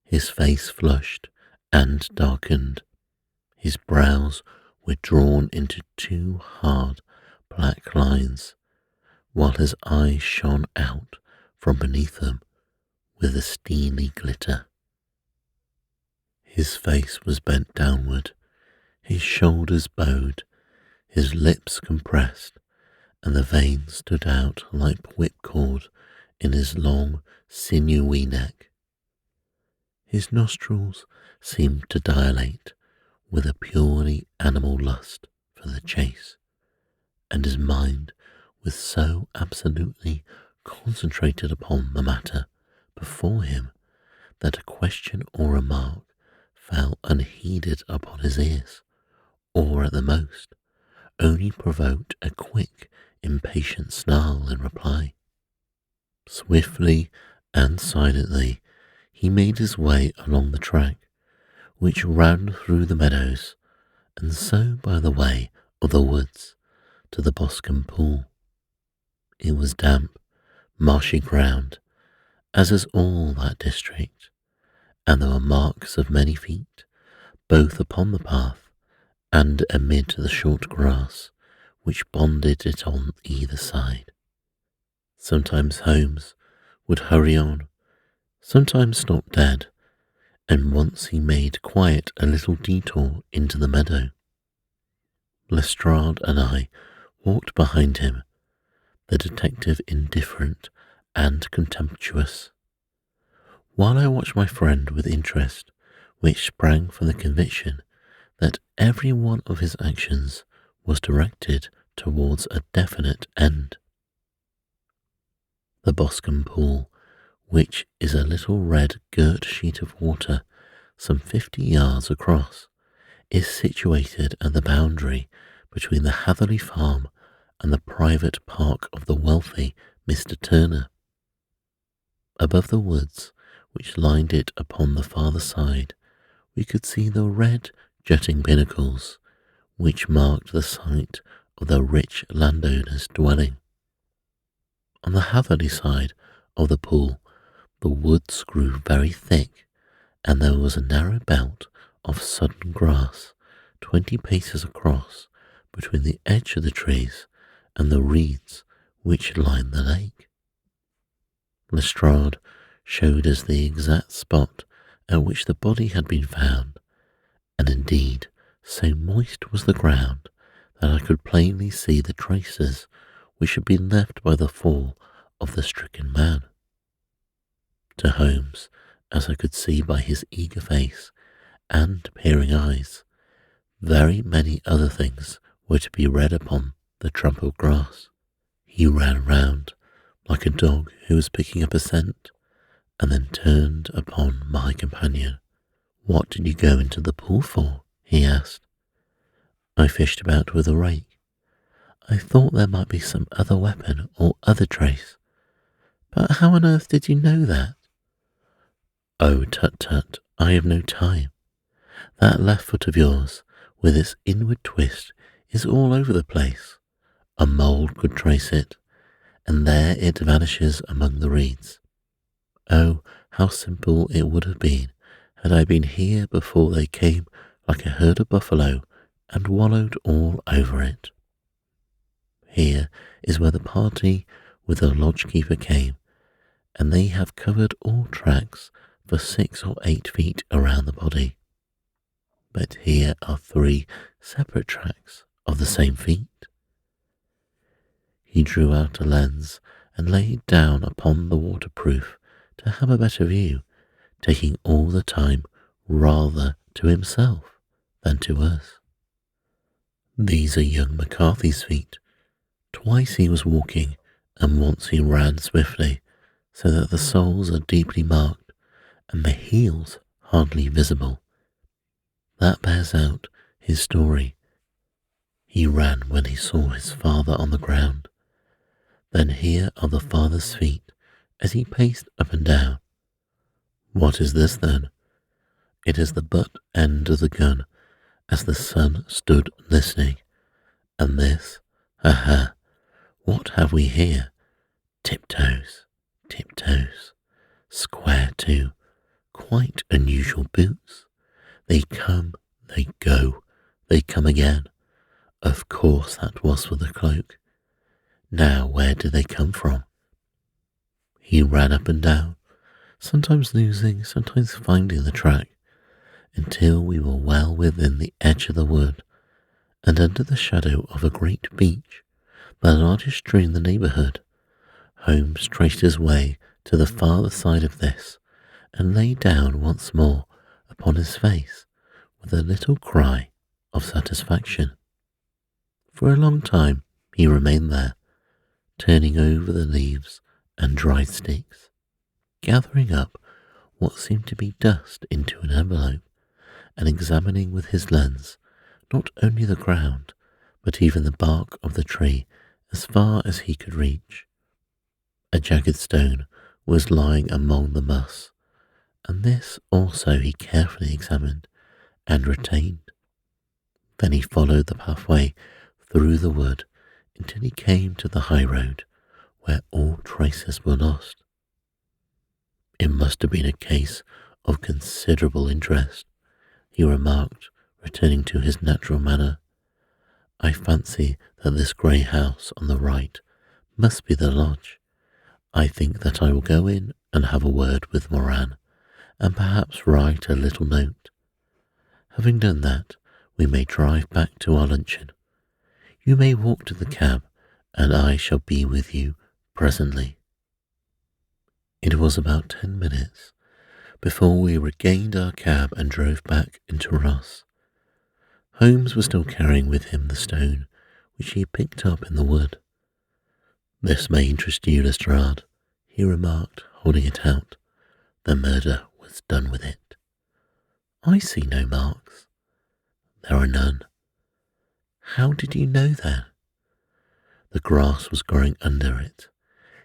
His face flushed and darkened. His brows were drawn into two hard black lines, while his eyes shone out from beneath them with a steely glitter. His face was bent downward, his shoulders bowed, his lips compressed, and the veins stood out like whipcord in his long, sinewy neck. His nostrils seemed to dilate with a purely animal lust for the chase, and his mind was so absolutely concentrated upon the matter before him that a question or remark fell unheeded upon his ears, or at the most only provoked a quick, impatient snarl in reply. Swiftly and silently he made his way along the track, which ran through the meadows, and so by the way of the woods, to the Boscombe Pool. It was damp, marshy ground, as is all that district, and there were marks of many feet, both upon the path and amid the short grass which bonded it on either side. Sometimes Holmes would hurry on, sometimes stop dead, and once he made quite a little detour into the meadow. Lestrade and I walked behind him, the detective indifferent and contemptuous, while I watched my friend with interest, which sprang from the conviction that every one of his actions was directed towards a definite end. The Boscombe Pool, which is a little red girt sheet of water some 50 yards across, is situated at the boundary between the Hatherley Farm and the private park of the wealthy Mr. Turner. Above the woods which lined it upon the farther side, we could see the red jutting pinnacles which marked the site of the rich landowner's dwelling. On the Hatherley side of the pool, the woods grew very thick, and there was a narrow belt of sodden grass 20 paces across between the edge of the trees and the reeds which lined the lake. Lestrade showed us the exact spot at which the body had been found, and indeed so moist was the ground that I could plainly see the traces which had been left by the fall of the stricken man. To Holmes, as I could see by his eager face and peering eyes, very many other things were to be read upon the trampled grass. He ran round like a dog who was picking up a scent, and then turned upon my companion. "What did you go into the pool for?" he asked. "I fished about with a rake. I thought there might be some other weapon or other trace. But how on earth did you know that?" "Oh, tut, I have no time. That left foot of yours, with its inward twist, is all over the place. A mole could trace it, and there it vanishes among the reeds. Oh, how simple it would have been had I been here before they came like a herd of buffalo and wallowed all over it. Here is where the party with the lodge-keeper came, and they have covered all tracks for 6 or 8 feet around the body. But here are 3 separate tracks of the same feet." He drew out a lens and laid down upon the waterproof to have a better view, taking all the time rather to himself than to us. "These are young McCarthy's feet. Twice he was walking, and once he ran swiftly, so that the soles are deeply marked, and the heels hardly visible. That bears out his story. He ran when he saw his father on the ground. Then here are the father's feet as he paced up and down. What is this then? It is the butt end of the gun as the son stood listening. And this, aha, what have we here? Tiptoes, square too, quite unusual boots. They come, they go, they come again. Of course that was for the cloak. Now where did they come from?" He ran up and down, sometimes losing, sometimes finding the track, until we were well within the edge of the wood, and under the shadow of a great beech, the largest tree in the neighbourhood. Holmes traced his way to the farther side of this, and lay down once more upon his face with a little cry of satisfaction. For a long time he remained there, turning over the leaves and dried sticks, gathering up what seemed to be dust into an envelope, and examining with his lens not only the ground, but even the bark of the tree as far as he could reach. A jagged stone was lying among the moss, and this also he carefully examined and retained. Then he followed the pathway through the wood until he came to the high road, where all traces were lost. "It must have been a case of considerable interest," he remarked, returning to his natural manner. "I fancy that this grey house on the right must be the lodge. I think that I will go in and have a word with Moran, and perhaps write a little note. Having done that, we may drive back to our luncheon. You may walk to the cab, and I shall be with you presently." It was about 10 minutes before we regained our cab and drove back into Ross. Holmes was still carrying with him the stone which he picked up in the wood. "This may interest you, Lestrade," he remarked, holding it out. "The murder was done with it." "I see no marks." "There are none." "How did you know that?" "The grass was growing under it.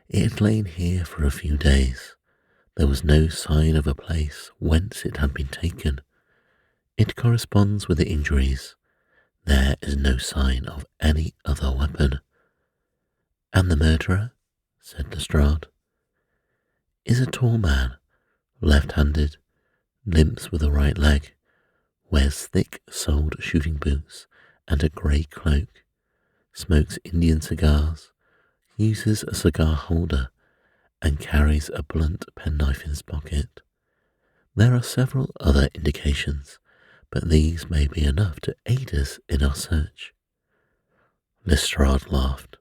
It had lain here for a few days. There was no sign of a place whence it had been taken. It corresponds with the injuries. There is no sign of any other weapon." "And the murderer?" said Lestrade. "Is a tall man, left-handed, limps with the right leg, wears thick-soled shooting boots and a grey cloak, smokes Indian cigars, uses a cigar holder, and carries a blunt penknife in his pocket. There are several other indications, but these may be enough to aid us in our search." Lestrade laughed.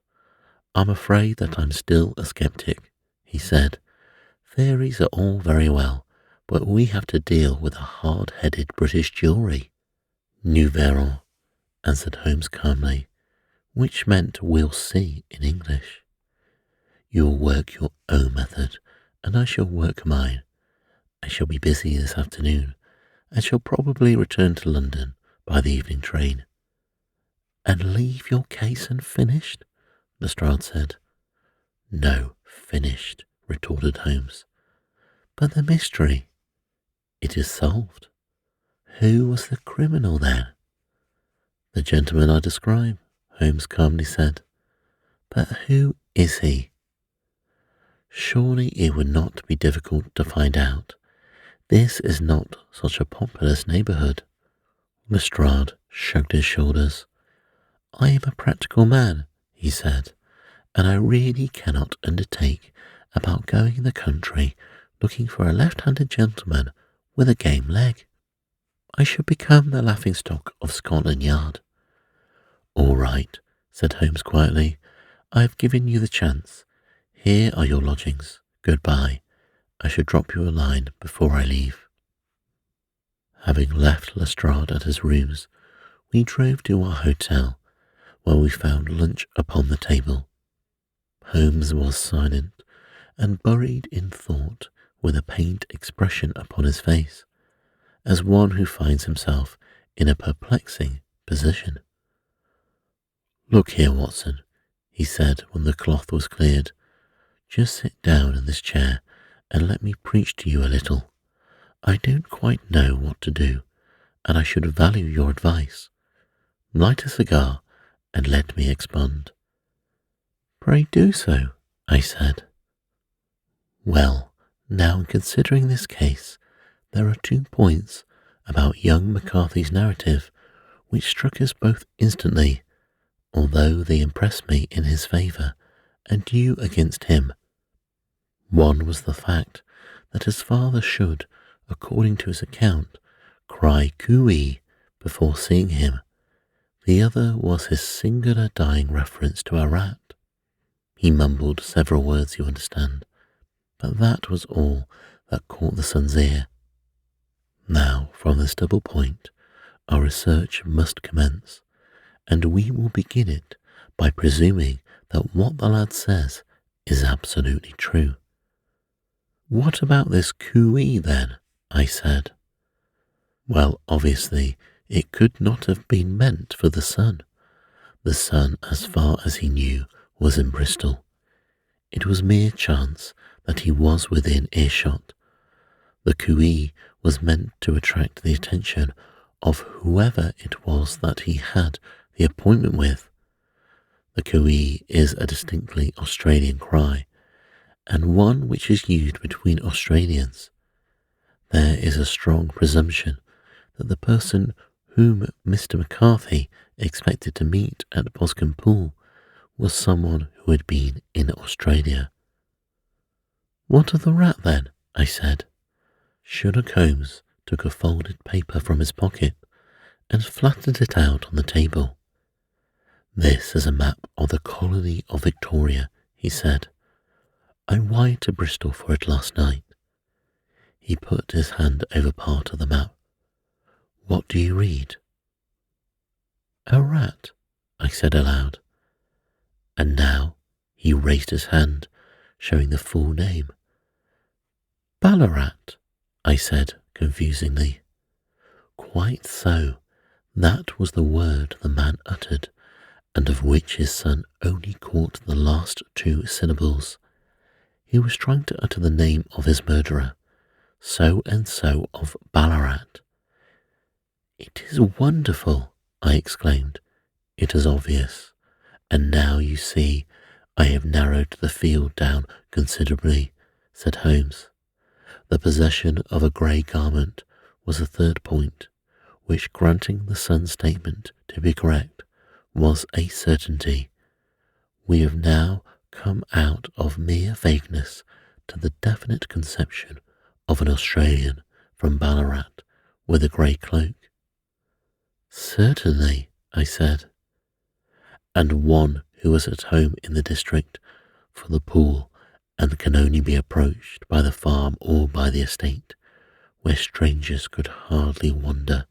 "I'm afraid that I'm still a skeptic," he said. "Theories are all very well, but we have to deal with a hard-headed British jury." "Nous verrons," answered Holmes calmly. which meant we'll see in English. You'll work your own method, and I shall work mine. I shall be busy this afternoon, and shall probably return to London by the evening train. And leave your case unfinished? Lestrade said. No, finished, retorted Holmes. But the mystery? It is solved. Who was the criminal then? The gentleman I describe, Holmes calmly said. But who is he? Surely it would not be difficult to find out. This is not such a populous neighbourhood. Lestrade shrugged his shoulders. I am a practical man, he said, and I really cannot undertake about going in the country looking for a left-handed gentleman with a game leg. I should become the laughing-stock of Scotland Yard. All right, said Holmes quietly. I have given you the chance. Here are your lodgings. Goodbye. I should drop you a line before I leave. Having left Lestrade at his rooms, we drove to our hotel, where we found lunch upon the table. Holmes was silent and buried in thought, with a pained expression upon his face, as one who finds himself in a perplexing position. Look here, Watson, he said when the cloth was cleared. Just sit down in this chair and let me preach to you a little. I don't quite know what to do, and I should value your advice. Light a cigar and let me expound. Pray do so, I said. Well, now in considering this case, there are 2 points about young McCarthy's narrative which struck us both instantly, although they impressed me in his favour and you against him. One was the fact that his father should, according to his account, cry cooey before seeing him. The other was his singular dying reference to a rat. He mumbled several words, you understand, but that was all that caught the son's ear. Now, from this double point, our research must commence, and we will begin it by presuming that what the lad says is absolutely true. What about this cooey, then? I said. Well, obviously, it could not have been meant for the son. The son, as far as he knew, was in Bristol. It was mere chance that he was within earshot. The cooey was meant to attract the attention of whoever it was that he had the appointment with. The cooey is a distinctly Australian cry, and one which is used between Australians. There is a strong presumption that the person whom Mr. McCarthy expected to meet at Boscombe Pool was someone who had been in Australia. What of the rat, then? I said. Sherlock Holmes took a folded paper from his pocket and flattened it out on the table. This is a map of the colony of Victoria, he said. I wired to Bristol for it last night. He put his hand over part of the map. What do you read? A rat, I said aloud. And now he raised his hand, showing the full name. Ballarat, I said confusingly. Quite so. That was the word the man uttered, and of which his son only caught the last 2 syllables. He was trying to utter the name of his murderer, so and so of Ballarat. It is wonderful, I exclaimed. It is obvious, and now you see I have narrowed the field down considerably, said Holmes. The possession of a grey garment was a 3rd point, which, granting the son's statement to be correct, was a certainty. We have now come out of mere vagueness to the definite conception of an Australian from Ballarat with a grey cloak. Certainly, I said. And one who was at home in the district for the pool and can only be approached by the farm or by the estate, where strangers could hardly wander,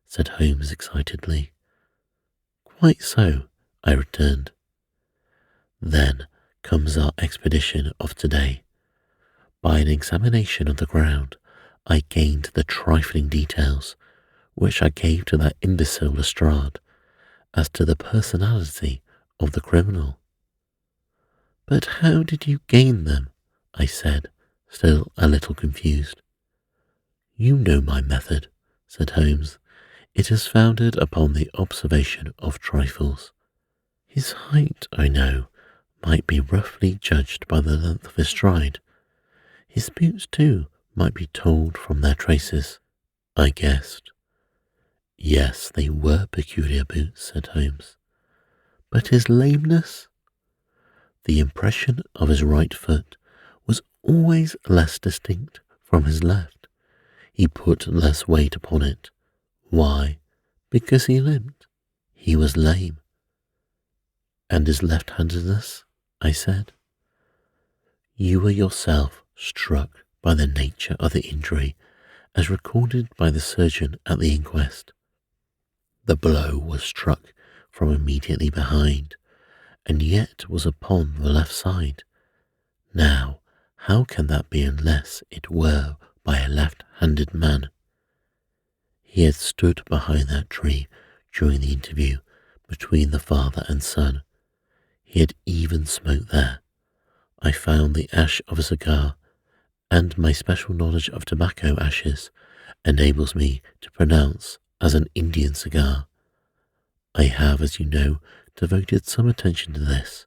said Holmes excitedly. Quite so, I returned. Then comes our expedition of today. By an examination of the ground, I gained the trifling details which I gave to that imbecile Lestrade as to the personality of the criminal. But how did you gain them? I said, still a little confused. You know my method, said Holmes. It is founded upon the observation of trifles. His height, I know, might be roughly judged by the length of his stride. His boots, too, might be told from their traces. I guessed. Yes, they were peculiar boots, said Holmes. But his lameness? The impression of his right foot was always less distinct from his left. He put less weight upon it. Why? Because he limped. He was lame. And his left-handedness? I said. You were yourself struck by the nature of the injury as recorded by the surgeon at the inquest. The blow was struck from immediately behind, and yet was upon the left side. Now, how can that be unless it were by a left-handed man? He had stood behind that tree during the interview between the father and son. He had even smoked there. I found the ash of a cigar, and my special knowledge of tobacco ashes enables me to pronounce as an Indian cigar. I have, as you know, devoted some attention to this,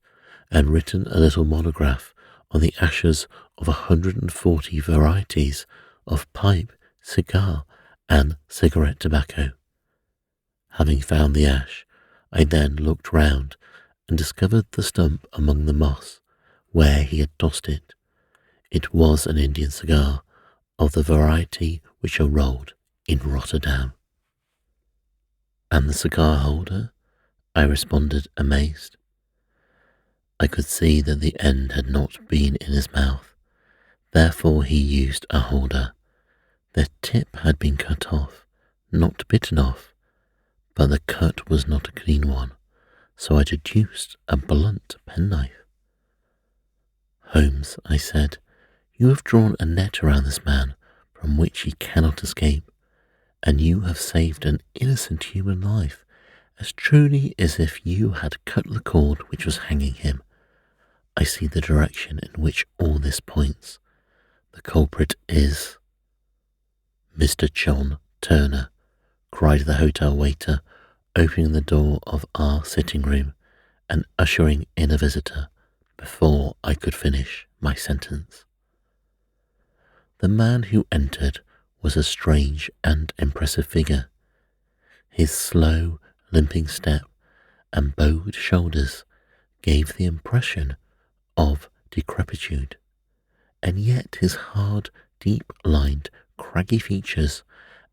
and written a little monograph on the ashes of 140 varieties of pipe, cigar, and cigarette tobacco. Having found the ash, I then looked round and discovered the stump among the moss where he had tossed it. It was an Indian cigar of the variety which are rolled in Rotterdam. And the cigar holder? I responded, amazed. I could see that the end had not been in his mouth. Therefore he used a holder. The tip had been cut off, not bitten off, but the cut was not a clean one, so I deduced a blunt penknife. Holmes, I said, you have drawn a net around this man from which he cannot escape, and you have saved an innocent human life as truly as if you had cut the cord which was hanging him. I see the direction in which all this points. The culprit is Mr. John Turner, cried the hotel waiter, opening the door of our sitting room and ushering in a visitor before I could finish my sentence. The man who entered was a strange and impressive figure. His slow, limping step and bowed shoulders gave the impression of decrepitude, and yet his hard, deep-lined, craggy features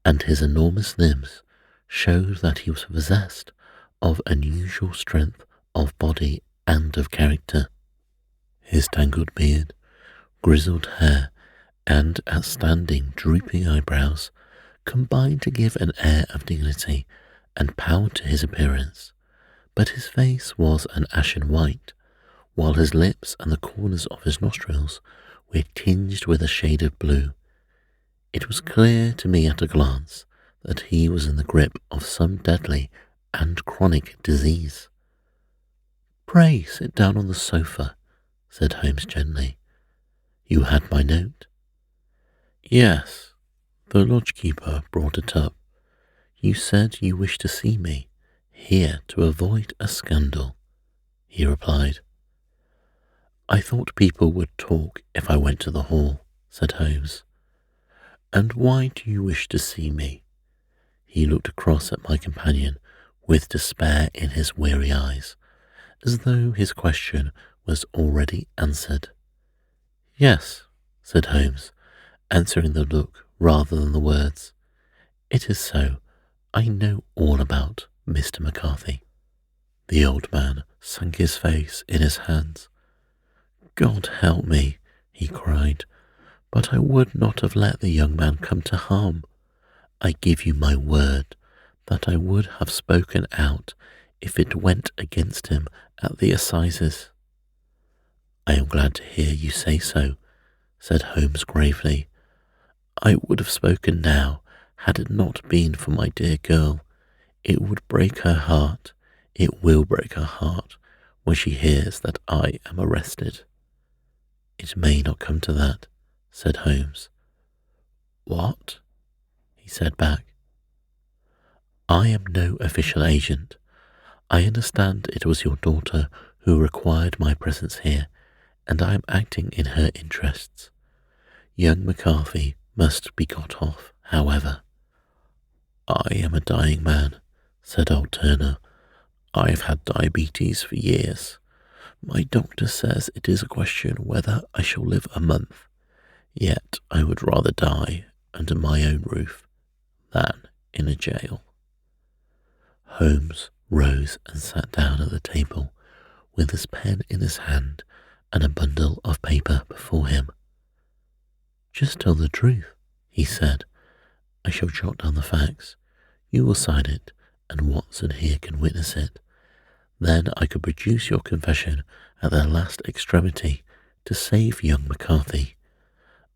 and his enormous limbs showed that he was possessed of unusual strength of body and of character. His tangled beard, grizzled hair, and outstanding drooping eyebrows combined to give an air of dignity and power to his appearance, but his face was an ashen white, while his lips and the corners of his nostrils were tinged with a shade of blue. It was clear to me at a glance that he was in the grip of some deadly and chronic disease. Pray sit down on the sofa, said Holmes gently. You had my note? Yes, the lodge-keeper brought it up. You said you wished to see me, here to avoid a scandal, he replied. I thought people would talk if I went to the hall, said Holmes. And why do you wish to see me? He looked across at my companion with despair in his weary eyes, as though his question was already answered. Yes, said Holmes, answering the look rather than the words. It is so. I know all about Mr. McCarthy. The old man sunk his face in his hands. God help me, he cried, but I would not have let the young man come to harm. I give you my word that I would have spoken out if it went against him at the assizes. I am glad to hear you say so, said Holmes gravely. I would have spoken now had it not been for my dear girl. It would break her heart, it will break her heart, when she hears that I am arrested. It may not come to that, said Holmes. What? He said back. I am no official agent. I understand it was your daughter who required my presence here, and I am acting in her interests. Young McCarthy must be got off, however. I am a dying man, said old Turner. I have had diabetes for years. My doctor says it is a question whether I shall live a month, yet I would rather die under my own roof than in a jail. Holmes rose and sat down at the table with his pen in his hand and a bundle of paper before him. Just tell the truth, he said. I shall jot down the facts. You will sign it, and Watson here can witness it. Then I could produce your confession at the last extremity to save young McCarthy.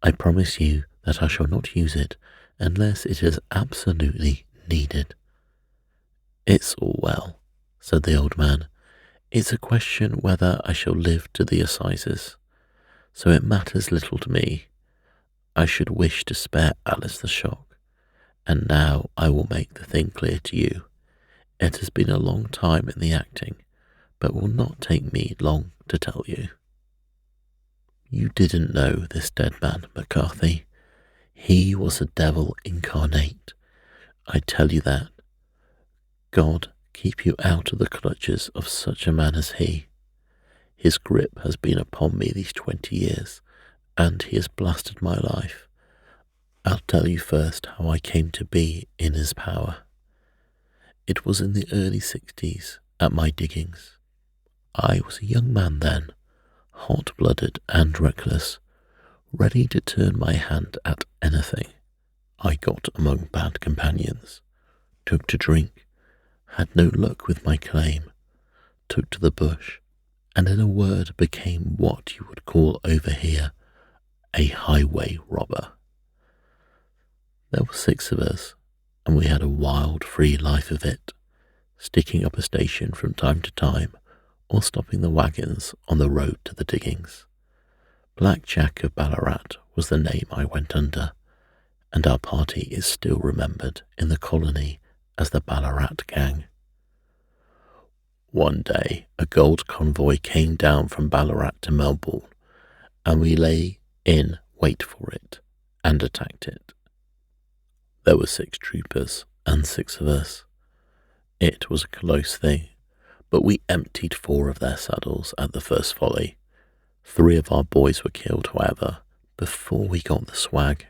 I promise you that I shall not use it unless it is absolutely needed. It's all well, said the old man. It's a question whether I shall live to the assizes, so it matters little to me. I should wish to spare Alice the shock, and now I will make the thing clear to you. It has been a long time in the acting, but will not take me long to tell you. You didn't know this dead man, McCarthy. He was a devil incarnate. I tell you that. God keep you out of the clutches of such a man as he. His grip has been upon me these 20 years, and he has blasted my life. I'll tell you first how I came to be in his power. It was in the early 60s, at my diggings. I was a young man then, hot-blooded and reckless, ready to turn my hand at anything. I got among bad companions, took to drink, had no luck with my claim, took to the bush, and in a word became what you would call over here a highway robber. There were 6 of us, and we had a wild, free life of it, sticking up a station from time to time, or stopping the wagons on the road to the diggings. Black Jack of Ballarat was the name I went under, and our party is still remembered in the colony as the Ballarat Gang. One day, a gold convoy came down from Ballarat to Melbourne, and we lay in wait for it and attacked it. There were 6 troopers and 6 of us. It was a close thing, but we emptied 4 of their saddles at the first volley. 3 of our boys were killed, however, before we got the swag.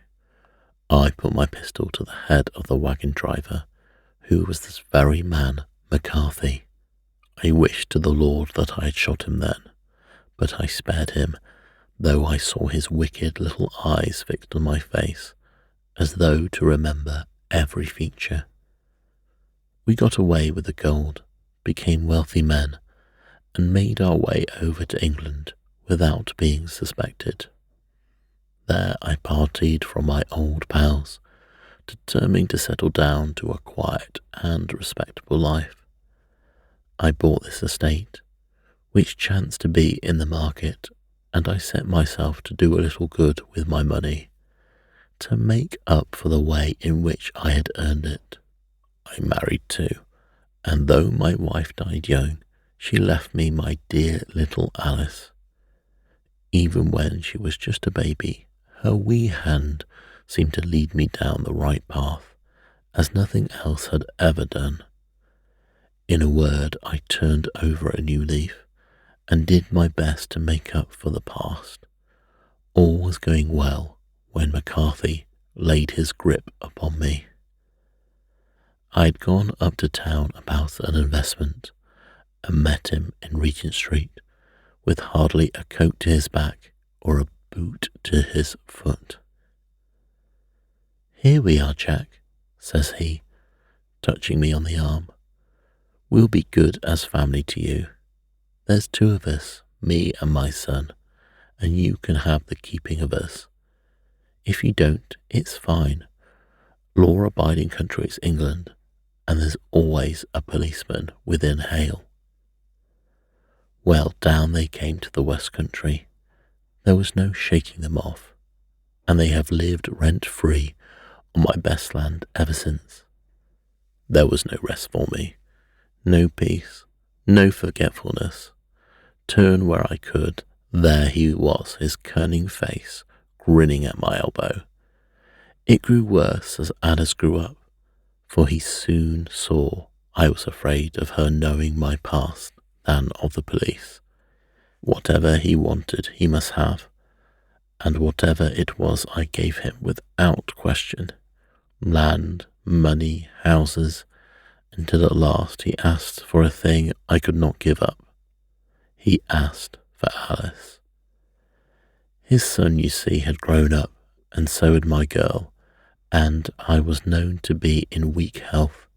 I put my pistol to the head of the wagon driver, who was this very man, McCarthy. I wished to the Lord that I had shot him then, but I spared him, though I saw his wicked little eyes fixed on my face, as though to remember every feature. We got away with the gold, became wealthy men, and made our way over to England without being suspected. There I partied from my old pals, determined to settle down to a quiet and respectable life. I bought this estate, which chanced to be in the market, and I set myself to do a little good with my money, to make up for the way in which I had earned it. I married too, and though my wife died young, she left me my dear little Alice. Even when she was just a baby, her wee hand seemed to lead me down the right path, as nothing else had ever done. In a word, I turned over a new leaf, and did my best to make up for the past. All was going well when McCarthy laid his grip upon me. I had gone up to town about an investment, and met him in Regent Street, with hardly a coat to his back or a boot to his foot. "Here we are, Jack," says he, touching me on the arm. We'll be good as family to you. There's two of us, me and my son, and you can have the keeping of us. If you don't, it's fine. Law-abiding country is England, and there's always a policeman within hail. Well, down they came to the West Country. There was no shaking them off, and they have lived rent-free on my best land ever since. There was no rest for me, no peace, no forgetfulness. Turn where I could, there he was, his cunning face, grinning at my elbow. It grew worse as Alice grew up, for he soon saw I was afraid of her knowing my past than of the police. Whatever he wanted he must have, and whatever it was I gave him without question. Land, money, houses, until at last he asked for a thing I could not give up. He asked for Alice. His son, you see, had grown up, and so had my girl, and I was known to be in weak health.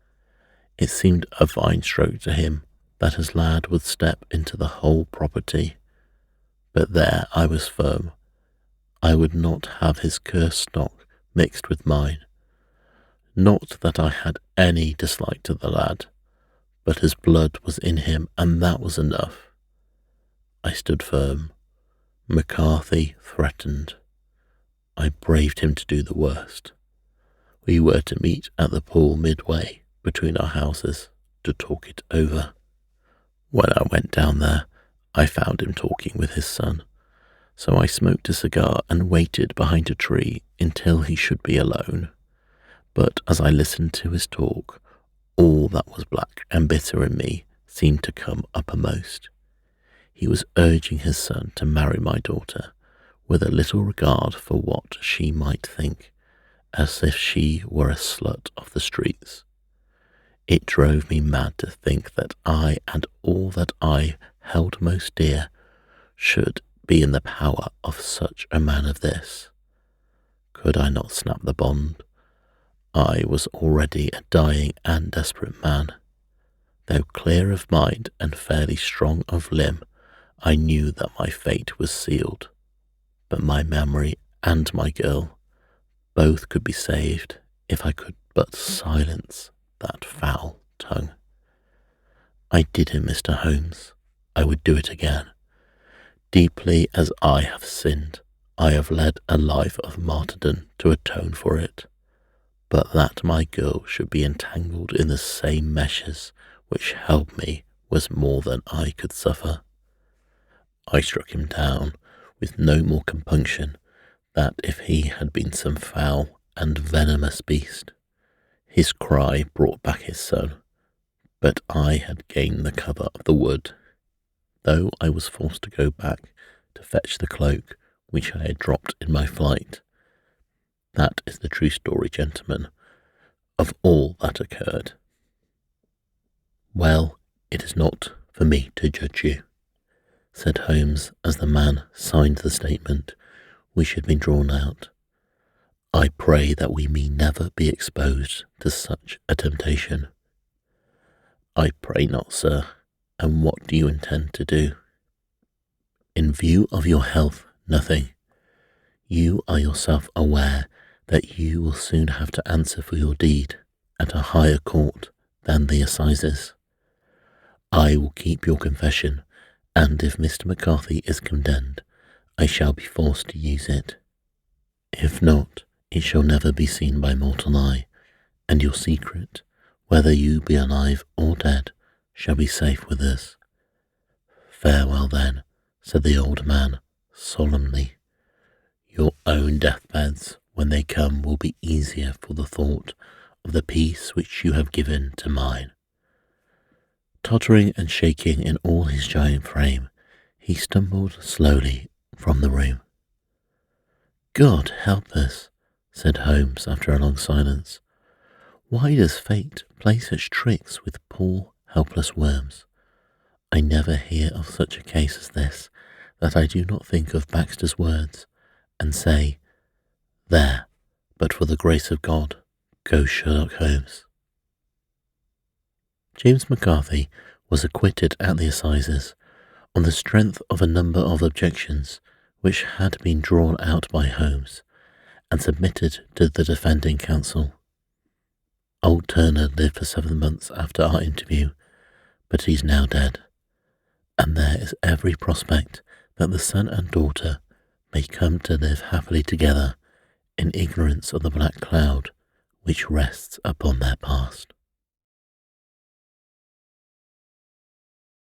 It seemed a fine stroke to him that his lad would step into the whole property. But there I was firm. I would not have his cursed stock mixed with mine. Not that I had any dislike to the lad, but his blood was in him, and that was enough. I stood firm. McCarthy threatened. I braved him to do the worst. We were to meet at the pool midway between our houses to talk it over. When I went down there, I found him talking with his son, so I smoked a cigar and waited behind a tree until he should be alone. But as I listened to his talk, all that was black and bitter in me seemed to come uppermost. He was urging his son to marry my daughter, with a little regard for what she might think, as if she were a slut of the streets. It drove me mad to think that I and all that I held most dear should be in the power of such a man as this. Could I not snap the bond? I was already a dying and desperate man. Though clear of mind and fairly strong of limb, I knew that my fate was sealed. But my memory and my girl, both could be saved if I could but silence that foul tongue. I did it, Mr. Holmes. I would do it again. Deeply as I have sinned, I have led a life of martyrdom to atone for it. But that my girl should be entangled in the same meshes which held me was more than I could suffer. I struck him down with no more compunction than if he had been some foul and venomous beast. His cry brought back his son, but I had gained the cover of the wood, though I was forced to go back to fetch the cloak which I had dropped in my flight. That is the true story, gentlemen, of all that occurred. Well, it is not for me to judge you, said Holmes as the man signed the statement which had been drawn out. I pray that we may never be exposed to such a temptation. I pray not, sir. And what do you intend to do? In view of your health, nothing. You are yourself aware that you will soon have to answer for your deed at a higher court than the assizes. I will keep your confession, and if Mr. McCarthy is condemned, I shall be forced to use it. If not, it shall never be seen by mortal eye, and your secret, whether you be alive or dead, shall be safe with us. Farewell then, said the old man solemnly. Your own deathbeds, when they come, will be easier for the thought of the peace which you have given to mine. Tottering and shaking in all his giant frame, he stumbled slowly from the room. God help us, said Holmes after a long silence. Why does fate play such tricks with poor, helpless worms? I never hear of such a case as this that I do not think of Baxter's words and say, there, but for the grace of God, go Sherlock Holmes. James McCarthy was acquitted at the assizes on the strength of a number of objections which had been drawn out by Holmes and submitted to the defending counsel. Old Turner lived for 7 months after our interview, but he's now dead, and there is every prospect that the son and daughter may come to live happily together in ignorance of the black cloud which rests upon their past.